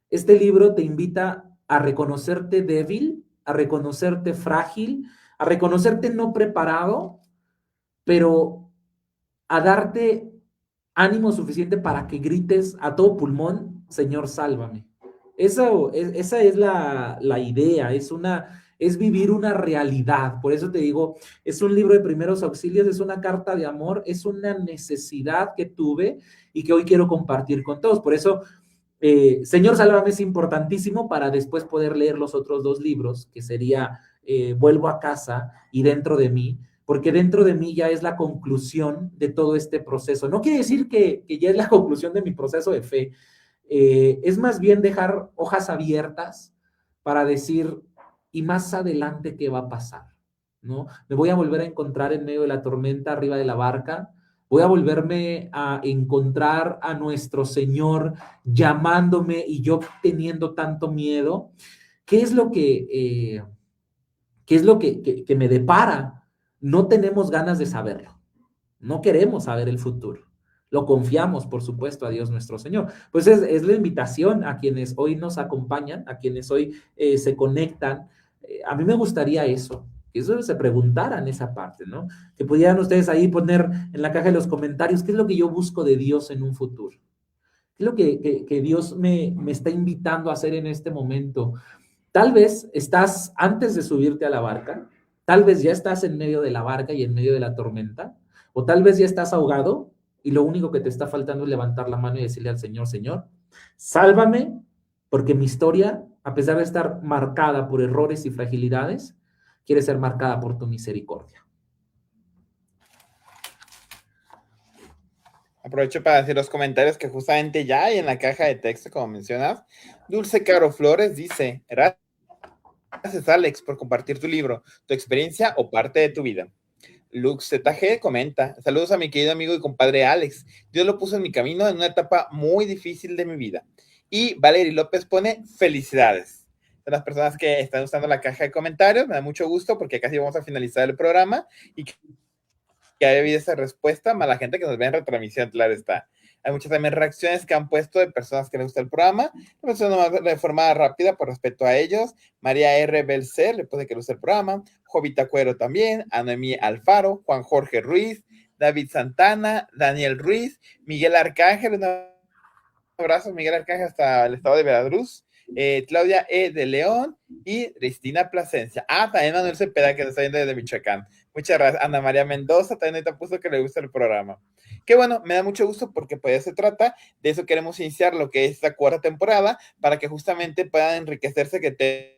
Este libro te invita a reconocerte débil, a reconocerte frágil, a reconocerte no preparado, pero a darte ánimo suficiente para que grites a todo pulmón, Señor, sálvame. Esa es la idea, es vivir una realidad. Por eso te digo, es un libro de primeros auxilios, es una carta de amor, es una necesidad que tuve y que hoy quiero compartir con todos. Por eso, Señor, sálvame es importantísimo para después poder leer los otros dos libros, que sería Vuelvo a casa y Dentro de mí, porque dentro de mí ya es la conclusión de todo este proceso. No quiere decir que ya es la conclusión de mi proceso de fe, es más bien dejar hojas abiertas para decir, ¿y más adelante qué va a pasar? ¿No? Me voy a volver a encontrar en medio de la tormenta arriba de la barca, voy a volverme a encontrar a nuestro Señor llamándome y yo teniendo tanto miedo. ¿Qué es lo que me depara? No tenemos ganas de saberlo. No queremos saber el futuro. Lo confiamos, por supuesto, a Dios nuestro Señor. Pues es la invitación a quienes hoy nos acompañan, a quienes hoy se conectan. A mí me gustaría eso, que eso se preguntaran esa parte, ¿no? Que pudieran ustedes ahí poner en la caja de los comentarios qué es lo que yo busco de Dios en un futuro. ¿Qué es lo que Dios me está invitando a hacer en este momento? Tal vez estás antes de subirte a la barca, tal vez ya estás en medio de la barca y en medio de la tormenta, o tal vez ya estás ahogado y lo único que te está faltando es levantar la mano y decirle al Señor, Señor, sálvame, porque mi historia, a pesar de estar marcada por errores y fragilidades, quiere ser marcada por tu misericordia. Aprovecho para decir los comentarios que justamente ya hay en la caja de texto, como mencionas. Dulce Caro Flores dice, gracias Alex por compartir tu libro, tu experiencia o parte de tu vida. Lux ZG comenta, saludos a mi querido amigo y compadre Alex. Dios lo puso en mi camino en una etapa muy difícil de mi vida. Y Valery López pone felicidades. Son las personas que están usando la caja de comentarios. Me da mucho gusto porque casi vamos a finalizar el programa y que haya habido esa respuesta, más la gente que nos ve en retransmisión, claro está. Hay muchas también reacciones que han puesto de personas que les gusta el programa. De forma rápida por respeto a ellos. María R. Belcer le pone que le gusta el programa. Jovita Cuero también. Anoemí Alfaro. Juan Jorge Ruiz. David Santana. Daniel Ruiz. Miguel Arcángel. Un abrazo, Miguel Arcángel, hasta el estado de Veracruz. Claudia E. de León y Cristina Plasencia. También Manuel Cepeda, que nos está viendo desde Michoacán. Muchas gracias. Ana María Mendoza también te puso que le gusta el programa. Qué bueno, me da mucho gusto porque pues ya se trata, de eso queremos iniciar lo que es la cuarta temporada, para que justamente puedan enriquecerse que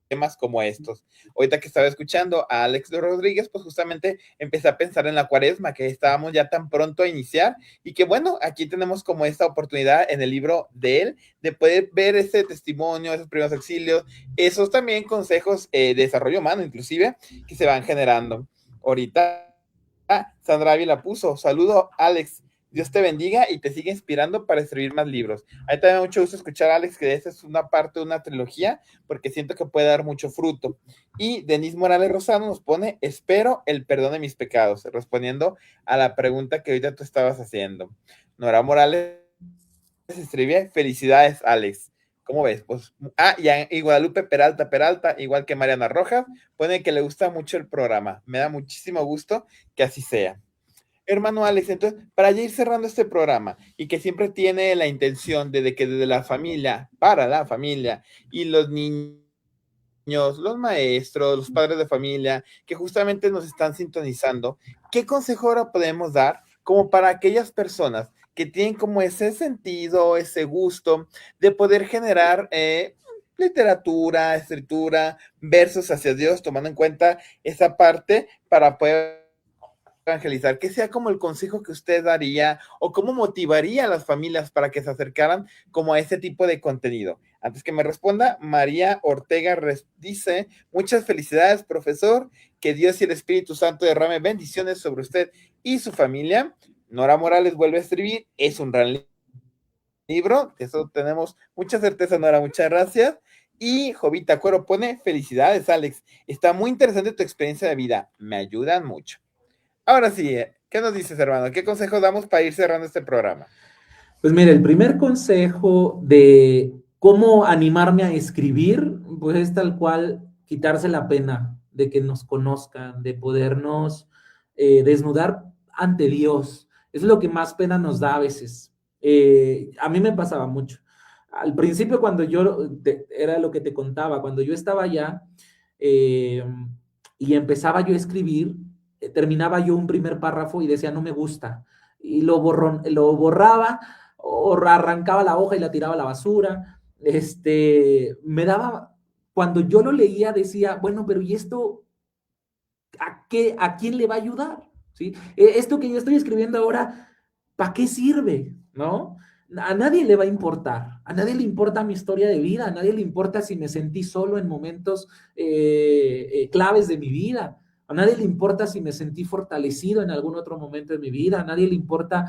temas como estos. Ahorita que estaba escuchando a Alex de Rodríguez, pues justamente empecé a pensar en la cuaresma, que estábamos ya tan pronto a iniciar, y que bueno, aquí tenemos como esta oportunidad en el libro de él, de poder ver ese testimonio, esos primeros auxilios, esos también consejos de desarrollo humano, inclusive, que se van generando. Ahorita Sandra Ávila puso, saludo Alex, Dios te bendiga y te sigue inspirando para escribir más libros. A mí también me da mucho gusto escuchar a Alex, que esta es una parte de una trilogía, porque siento que puede dar mucho fruto. Y Denise Morales Rosano nos pone, espero el perdón de mis pecados, respondiendo a la pregunta que ahorita tú estabas haciendo. Nora Morales escribe, felicidades Alex. ¿Cómo ves? Pues, y Guadalupe Peralta, igual que Mariana Rojas, pone que le gusta mucho el programa. Me da muchísimo gusto que así sea. Hermano Alex, entonces, para ya ir cerrando este programa y que siempre tiene la intención de que desde la familia, para la familia y los niños, los maestros, los padres de familia, que justamente nos están sintonizando, ¿qué consejo ahora podemos dar como para aquellas personas que tienen como ese sentido, ese gusto de poder generar literatura, escritura, versos hacia Dios, tomando en cuenta esa parte para poder evangelizar? ¿Qué sea como el consejo que usted daría o cómo motivaría a las familias para que se acercaran como a ese tipo de contenido? Antes que me responda, María Ortega dice, muchas felicidades, profesor, que Dios y el Espíritu Santo derrame bendiciones sobre usted y su familia. Nora Morales vuelve a escribir, es un gran libro, eso tenemos mucha certeza, Nora, muchas gracias. Y Jovita Cuero pone, felicidades, Alex, está muy interesante tu experiencia de vida, me ayudan mucho. Ahora sí, ¿qué nos dices, hermano? ¿Qué consejo damos para ir cerrando este programa? Pues mire, el primer consejo de cómo animarme a escribir, pues es tal cual quitarse la pena de que nos conozcan, de podernos desnudar ante Dios. Es lo que más pena nos da a veces. A mí me pasaba mucho. Al principio, cuando era lo que te contaba, cuando yo estaba allá eh, y empezaba yo a escribir, terminaba yo un primer párrafo y decía, no me gusta. Y lo borraba o arrancaba la hoja y la tiraba a la basura. Me daba, cuando yo lo leía decía, bueno, pero ¿y esto a quién le va a ayudar? ¿Sí? Esto que yo estoy escribiendo ahora, ¿para qué sirve? ¿No? A nadie le va a importar, a nadie le importa mi historia de vida, a nadie le importa si me sentí solo en momentos claves de mi vida, a nadie le importa si me sentí fortalecido en algún otro momento de mi vida, a nadie le importa.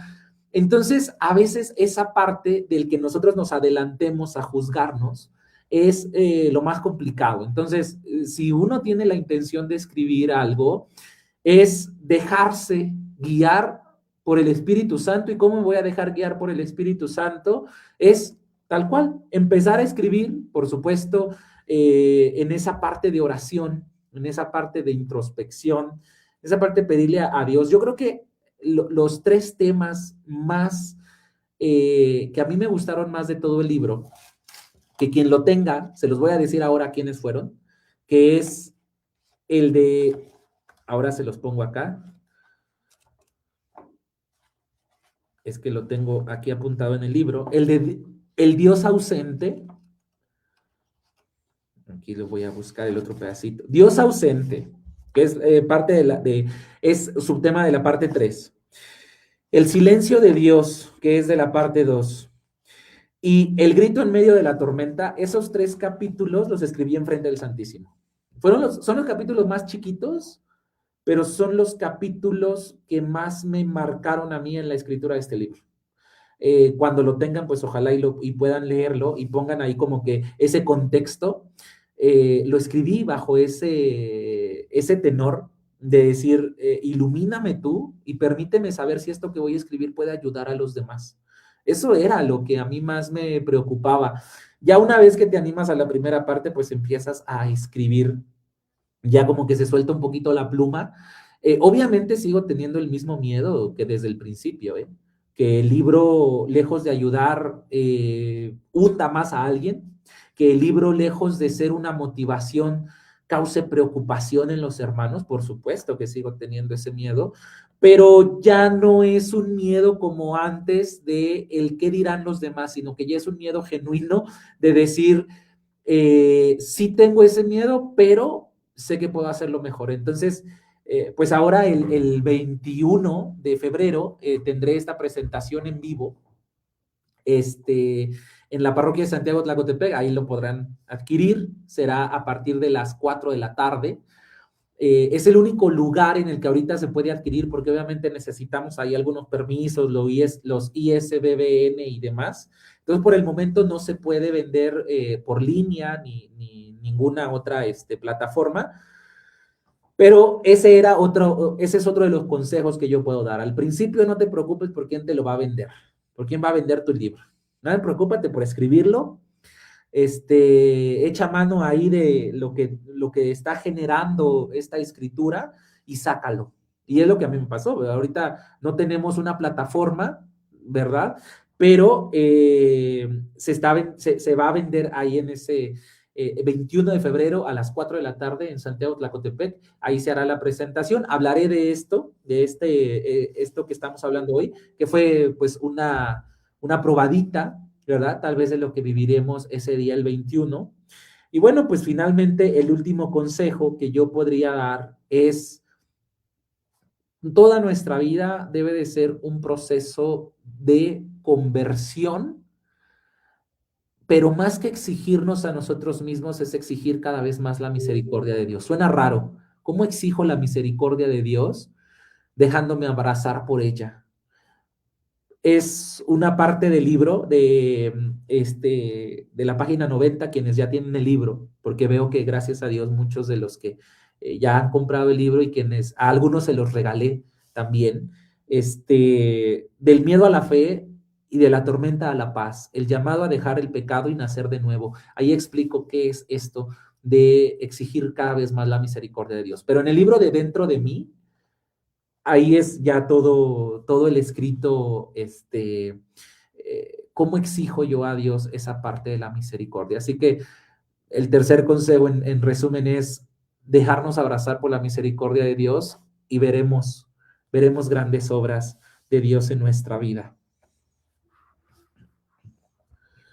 Entonces, a veces esa parte del que nosotros nos adelantemos a juzgarnos es lo más complicado. Entonces, si uno tiene la intención de escribir algo, es dejarse guiar por el Espíritu Santo. ¿Y cómo me voy a dejar guiar por el Espíritu Santo? Es tal cual, empezar a escribir, por supuesto, en esa parte de oración, en esa parte de introspección, en esa parte de pedirle a Dios. Yo creo que los tres temas más que a mí me gustaron más de todo el libro, que quien lo tenga, se los voy a decir ahora quiénes fueron, que es el de, ahora se los pongo acá, es que lo tengo aquí apuntado en el libro, el de el Dios ausente, aquí lo voy a buscar el otro pedacito, Dios ausente, que es parte es subtema de la parte 3, el silencio de Dios, que es de la parte 2, y el grito en medio de la tormenta. Esos tres capítulos los escribí enfrente del Santísimo. Son los capítulos más chiquitos, pero son los capítulos que más me marcaron a mí en la escritura de este libro. Cuando lo tengan, pues ojalá y puedan leerlo y pongan ahí como que ese contexto. Lo escribí bajo ese tenor de decir, ilumíname tú y permíteme saber si esto que voy a escribir puede ayudar a los demás. Eso era lo que a mí más me preocupaba. Ya una vez que te animas a la primera parte, pues empiezas a escribir, ya como que se suelta un poquito la pluma. Obviamente sigo teniendo el mismo miedo que desde el principio, ¿eh? Que el libro, lejos de ayudar, hunda más a alguien, que el libro, lejos de ser una motivación, cause preocupación en los hermanos. Por supuesto que sigo teniendo ese miedo, pero ya no es un miedo como antes de el qué dirán los demás, sino que ya es un miedo genuino de decir, sí tengo ese miedo, pero sé que puedo hacerlo mejor. Entonces, pues ahora el 21 de febrero tendré esta presentación en vivo, este, en la parroquia de Santiago Tlacotepec. Ahí lo podrán adquirir, será a partir de las 4 de la tarde. Es el único lugar en el que ahorita se puede adquirir, porque obviamente necesitamos ahí algunos permisos, los ISBBN y demás. Entonces, por el momento no se puede vender por línea ni ninguna otra plataforma, pero ese es otro de los consejos que yo puedo dar. Al principio no te preocupes por quién te lo va a vender, por quién va a vender tu libro. No, preocúpate por escribirlo, echa mano ahí de lo que está generando esta escritura y sácalo. Y es lo que a mí me pasó, ¿verdad? Ahorita no tenemos una plataforma, ¿verdad? Pero se va a vender ahí en ese 21 de febrero a las 4 de la tarde en Santiago Tlacotepec. Ahí se hará la presentación. Hablaré de esto que estamos hablando hoy, que fue pues una probadita, ¿verdad? Tal vez de lo que viviremos ese día, el 21. Y bueno, pues finalmente el último consejo que yo podría dar es, toda nuestra vida debe de ser un proceso de conversión, pero más que exigirnos a nosotros mismos es exigir cada vez más la misericordia de Dios. Suena raro. ¿Cómo exijo la misericordia de Dios? Dejándome abrazar por ella. Es una parte del libro de la página 90, quienes ya tienen el libro, porque veo que gracias a Dios muchos de los que ya han comprado el libro y quienes a algunos se los regalé también, del miedo a la fe y de la tormenta a la paz, el llamado a dejar el pecado y nacer de nuevo. Ahí explico qué es esto de exigir cada vez más la misericordia de Dios. Pero en el libro de Dentro de mí, ahí es ya todo el escrito, cómo exijo yo a Dios esa parte de la misericordia. Así que el tercer consejo en resumen es dejarnos abrazar por la misericordia de Dios y veremos grandes obras de Dios en nuestra vida.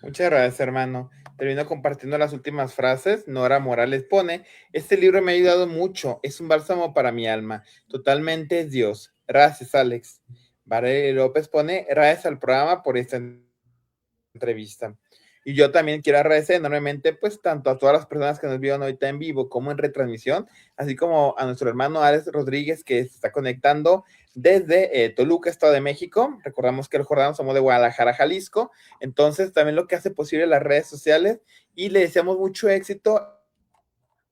Muchas gracias, hermano. Termino compartiendo las últimas frases. Nora Morales pone: este libro me ha ayudado mucho, es un bálsamo para mi alma, totalmente es Dios. Gracias, Alex. Valeria López pone: gracias al programa por esta entrevista. Y yo también quiero agradecer enormemente, pues, tanto a todas las personas que nos vieron ahorita en vivo como en retransmisión, así como a nuestro hermano Alex Rodríguez, que se está conectando desde Toluca, Estado de México. Recordamos que el Jordán somos de Guadalajara, Jalisco. Entonces, también lo que hace posible las redes sociales, y le deseamos mucho éxito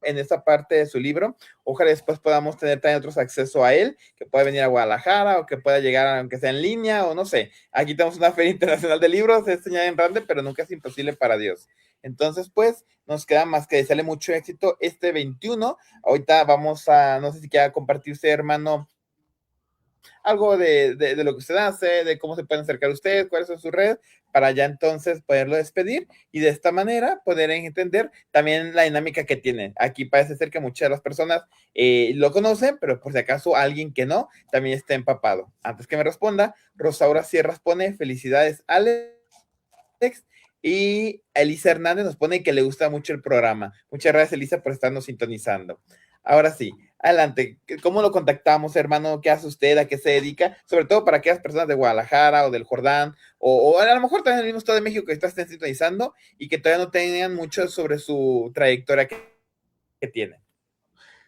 en esta parte de su libro. Ojalá después podamos tener también otros acceso a él, que pueda venir a Guadalajara o que pueda llegar, aunque sea en línea o no sé. Aquí tenemos una feria internacional de libros, es señal en grande, pero nunca es imposible para Dios. Entonces, pues, nos queda más que desearle mucho éxito este 21. Ahorita vamos a, no sé si quiera compartirse, hermano, algo de lo que usted hace, de cómo se pueden acercar a usted, cuáles son sus redes, para ya entonces poderlo despedir y de esta manera poder entender también la dinámica que tiene. Aquí parece ser que muchas de las personas lo conocen, pero por si acaso alguien que no, también está empapado. Antes que me responda, Rosaura Sierras pone: felicidades, Alex. Y Elisa Hernández nos pone que le gusta mucho el programa. Muchas gracias, Elisa, por estarnos sintonizando. Ahora sí, adelante. ¿Cómo lo contactamos, hermano? ¿Qué hace usted? ¿A qué se dedica? Sobre todo para aquellas personas de Guadalajara o del Jordán, o a lo mejor también del mismo Estado de México que estén sintonizando y que todavía no tengan mucho sobre su trayectoria que tiene.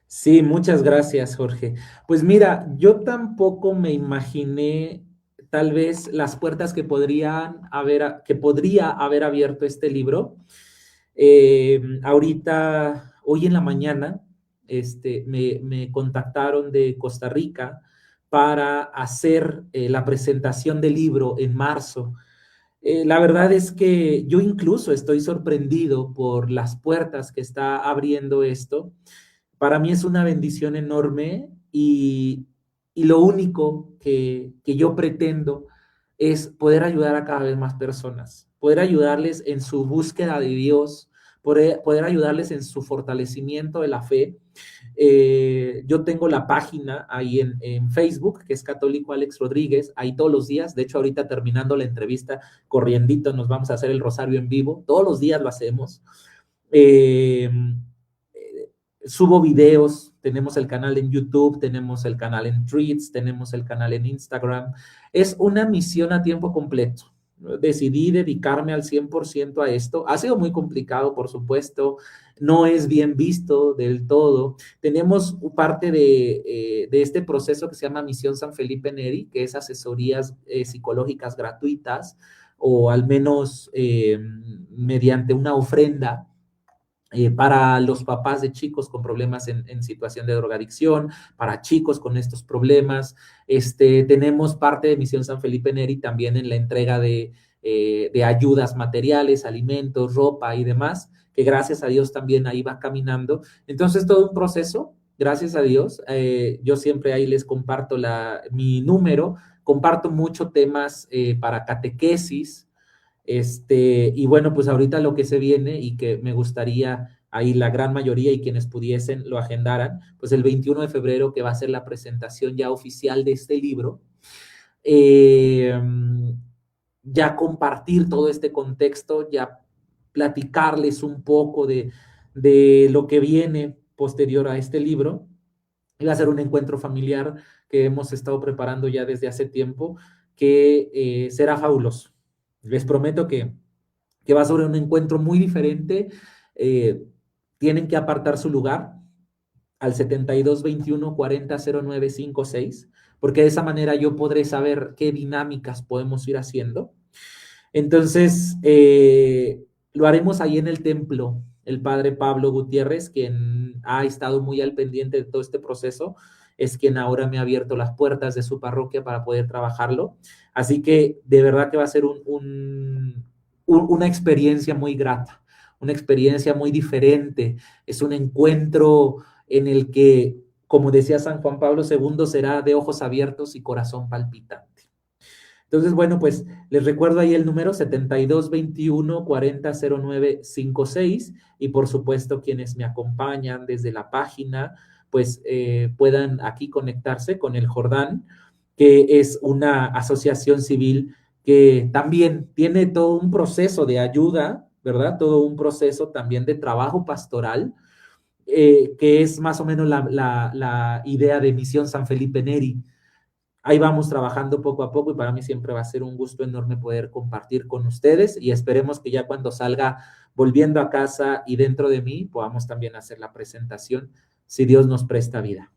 Sí, muchas gracias, Jorge. Pues mira, yo tampoco me imaginé tal vez las puertas que que podría haber abierto este libro. Ahorita, hoy en la mañana, me contactaron de Costa Rica para hacer la presentación del libro en marzo. La verdad es que yo incluso estoy sorprendido por las puertas que está abriendo esto. Para mí es una bendición enorme y lo único que yo pretendo es poder ayudar a cada vez más personas, poder ayudarles en su búsqueda de Dios, poder ayudarles en su fortalecimiento de la fe. Yo tengo la página ahí en Facebook, que es Católico Alex Rodríguez, ahí todos los días. De hecho, ahorita terminando la entrevista, corriendito, nos vamos a hacer el rosario en vivo. Todos los días lo hacemos. Eh, Subo videos, tenemos el canal en YouTube, tenemos el canal en Threads, tenemos el canal en Instagram. Es una misión a tiempo completo. Decidí dedicarme al 100% a esto. Ha sido muy complicado, por supuesto. No es bien visto del todo. Tenemos parte de este proceso que se llama Misión San Felipe Neri, que es asesorías psicológicas gratuitas o al menos mediante una ofrenda para los papás de chicos con problemas en situación de drogadicción, para chicos con estos problemas. Tenemos parte de Misión San Felipe Neri también en la entrega de ayudas materiales, alimentos, ropa y demás, que gracias a Dios también ahí va caminando. Entonces, todo un proceso, gracias a Dios. Yo siempre ahí les comparto mi número, comparto mucho temas para catequesis, y bueno, pues ahorita lo que se viene y que me gustaría ahí la gran mayoría y quienes pudiesen lo agendaran, pues el 21 de febrero que va a ser la presentación ya oficial de este libro, eh, ya compartir todo este contexto, ya platicarles un poco de lo que viene posterior a este libro. Y va a ser un encuentro familiar que hemos estado preparando ya desde hace tiempo, que será fabuloso. Les prometo que va sobre un encuentro muy diferente. Eh, Tienen que apartar su lugar al 72 21 40 09 56, porque de esa manera yo podré saber qué dinámicas podemos ir haciendo. Entonces, lo haremos ahí en el templo. El padre Pablo Gutiérrez, quien ha estado muy al pendiente de todo este proceso, es quien ahora me ha abierto las puertas de su parroquia para poder trabajarlo. Así que de verdad que va a ser una experiencia muy grata, una experiencia muy diferente. Es un encuentro en el que, como decía San Juan Pablo II, será de ojos abiertos y corazón palpitante. Entonces, bueno, pues les recuerdo ahí el número 72 21 40 09 56 y por supuesto quienes me acompañan desde la página, pues puedan aquí conectarse con el Jordán, que es una asociación civil que también tiene todo un proceso de ayuda, ¿verdad? Todo un proceso también de trabajo pastoral, que es más o menos la idea de Misión San Felipe Neri. Ahí vamos trabajando poco a poco y para mí siempre va a ser un gusto enorme poder compartir con ustedes y esperemos que ya cuando salga volviendo a casa y dentro de mí podamos también hacer la presentación si Dios nos presta vida.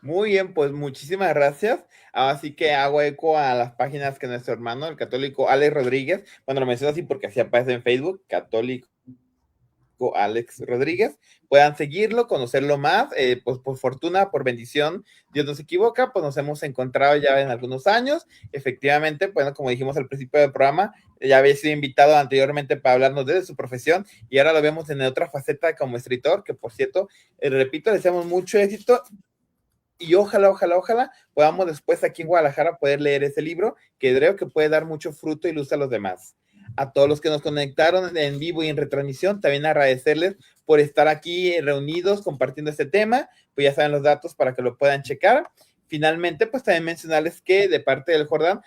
Muy bien, pues muchísimas gracias. Así que hago eco a las páginas que nuestro hermano, el católico Alex Rodríguez, bueno, lo menciono así porque así aparece en Facebook, católico Alex Rodríguez, puedan seguirlo, conocerlo más, pues por fortuna, por bendición, Dios no se equivoca, pues nos hemos encontrado ya en algunos años, efectivamente, bueno, como dijimos al principio del programa, ya había sido invitado anteriormente para hablarnos de su profesión y ahora lo vemos en otra faceta como escritor, que por cierto, repito, le deseamos mucho éxito y ojalá podamos después aquí en Guadalajara poder leer ese libro que creo que puede dar mucho fruto y luz a los demás. A todos los que nos conectaron en vivo y en retransmisión, también agradecerles por estar aquí reunidos compartiendo este tema, pues ya saben los datos para que lo puedan checar. Finalmente, pues también mencionarles que de parte del Jordán,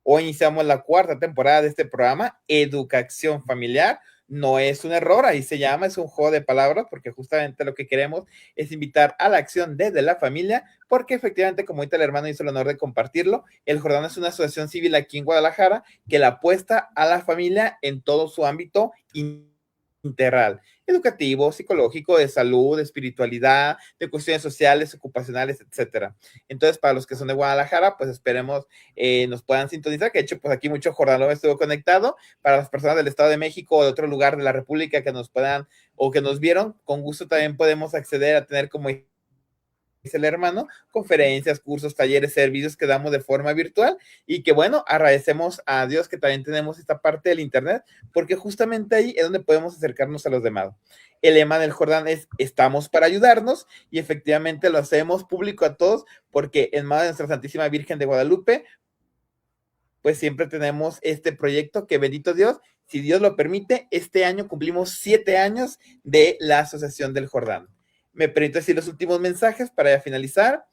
hoy iniciamos la cuarta temporada de este programa, Educación Familiar. No es un error, ahí se llama, es un juego de palabras, porque justamente lo que queremos es invitar a la acción desde la familia, porque efectivamente, como ahorita el hermano hizo el honor de compartirlo, el Jordán es una asociación civil aquí en Guadalajara que la apuesta a la familia en todo su ámbito integral, educativo, psicológico, de salud, de espiritualidad, de cuestiones sociales, ocupacionales, etcétera. Entonces, para los que son de Guadalajara, pues esperemos nos puedan sintonizar, que de hecho, pues aquí mucho Jordán López estuvo conectado. Para las personas del Estado de México o de otro lugar de la República que nos puedan o que nos vieron, con gusto también podemos acceder a tener, como dice el hermano, conferencias, cursos, talleres, servicios que damos de forma virtual y que bueno, agradecemos a Dios que también tenemos esta parte del internet, porque justamente ahí es donde podemos acercarnos a los demás. El lema del Jordán es: estamos para ayudarnos, y efectivamente lo hacemos público a todos, porque en manos de nuestra Santísima Virgen de Guadalupe, pues siempre tenemos este proyecto que, bendito Dios, si Dios lo permite, este año cumplimos 7 años de la Asociación del Jordán. Me permito decir los últimos mensajes para finalizar.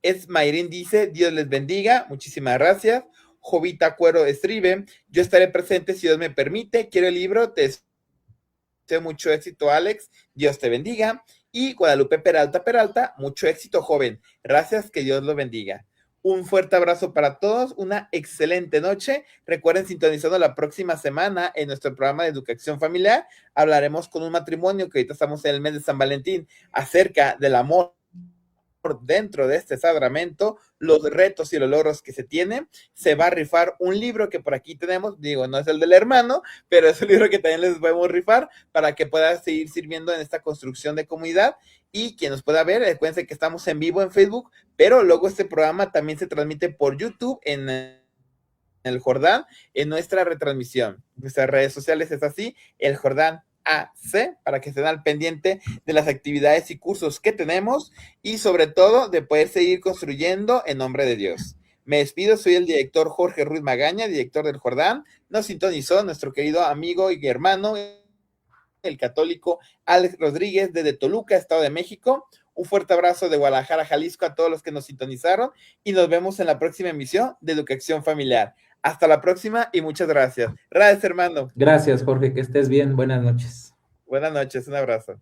Es Mayrin dice: Dios les bendiga, muchísimas gracias. Jovita Cuero escribe: yo estaré presente si Dios me permite, quiero el libro, te deseo mucho éxito, Alex, Dios te bendiga. Y Guadalupe Peralta, mucho éxito, joven, gracias, que Dios lo bendiga. Un fuerte abrazo para todos, una excelente noche. Recuerden sintonizando la próxima semana en nuestro programa de educación familiar. Hablaremos con un matrimonio que ahorita estamos en el mes de San Valentín, acerca del amor dentro de este sacramento, los retos y los logros que se tienen. Se va a rifar un libro que por aquí tenemos, digo, no es el del hermano, pero es un libro que también les podemos rifar para que pueda seguir sirviendo en esta construcción de comunidad. Y quien nos pueda ver, recuerden que estamos en vivo en Facebook, pero luego este programa también se transmite por YouTube en el Jordán, en nuestra retransmisión. Nuestras redes sociales es así: el Jordán AC, para que estén al pendiente de las actividades y cursos que tenemos, y sobre todo de poder seguir construyendo en nombre de Dios. Me despido, soy el director Jorge Ruiz Magaña, director del Jordán. Nos sintonizó nuestro querido amigo y hermano, el católico Alex Rodríguez, desde Toluca, Estado de México. Un fuerte abrazo de Guadalajara, Jalisco, a todos los que nos sintonizaron, y nos vemos en la próxima emisión de Educación Familiar. Hasta la próxima y muchas gracias. Gracias, hermano. Gracias, Jorge, que estés bien. Buenas noches. Buenas noches, un abrazo.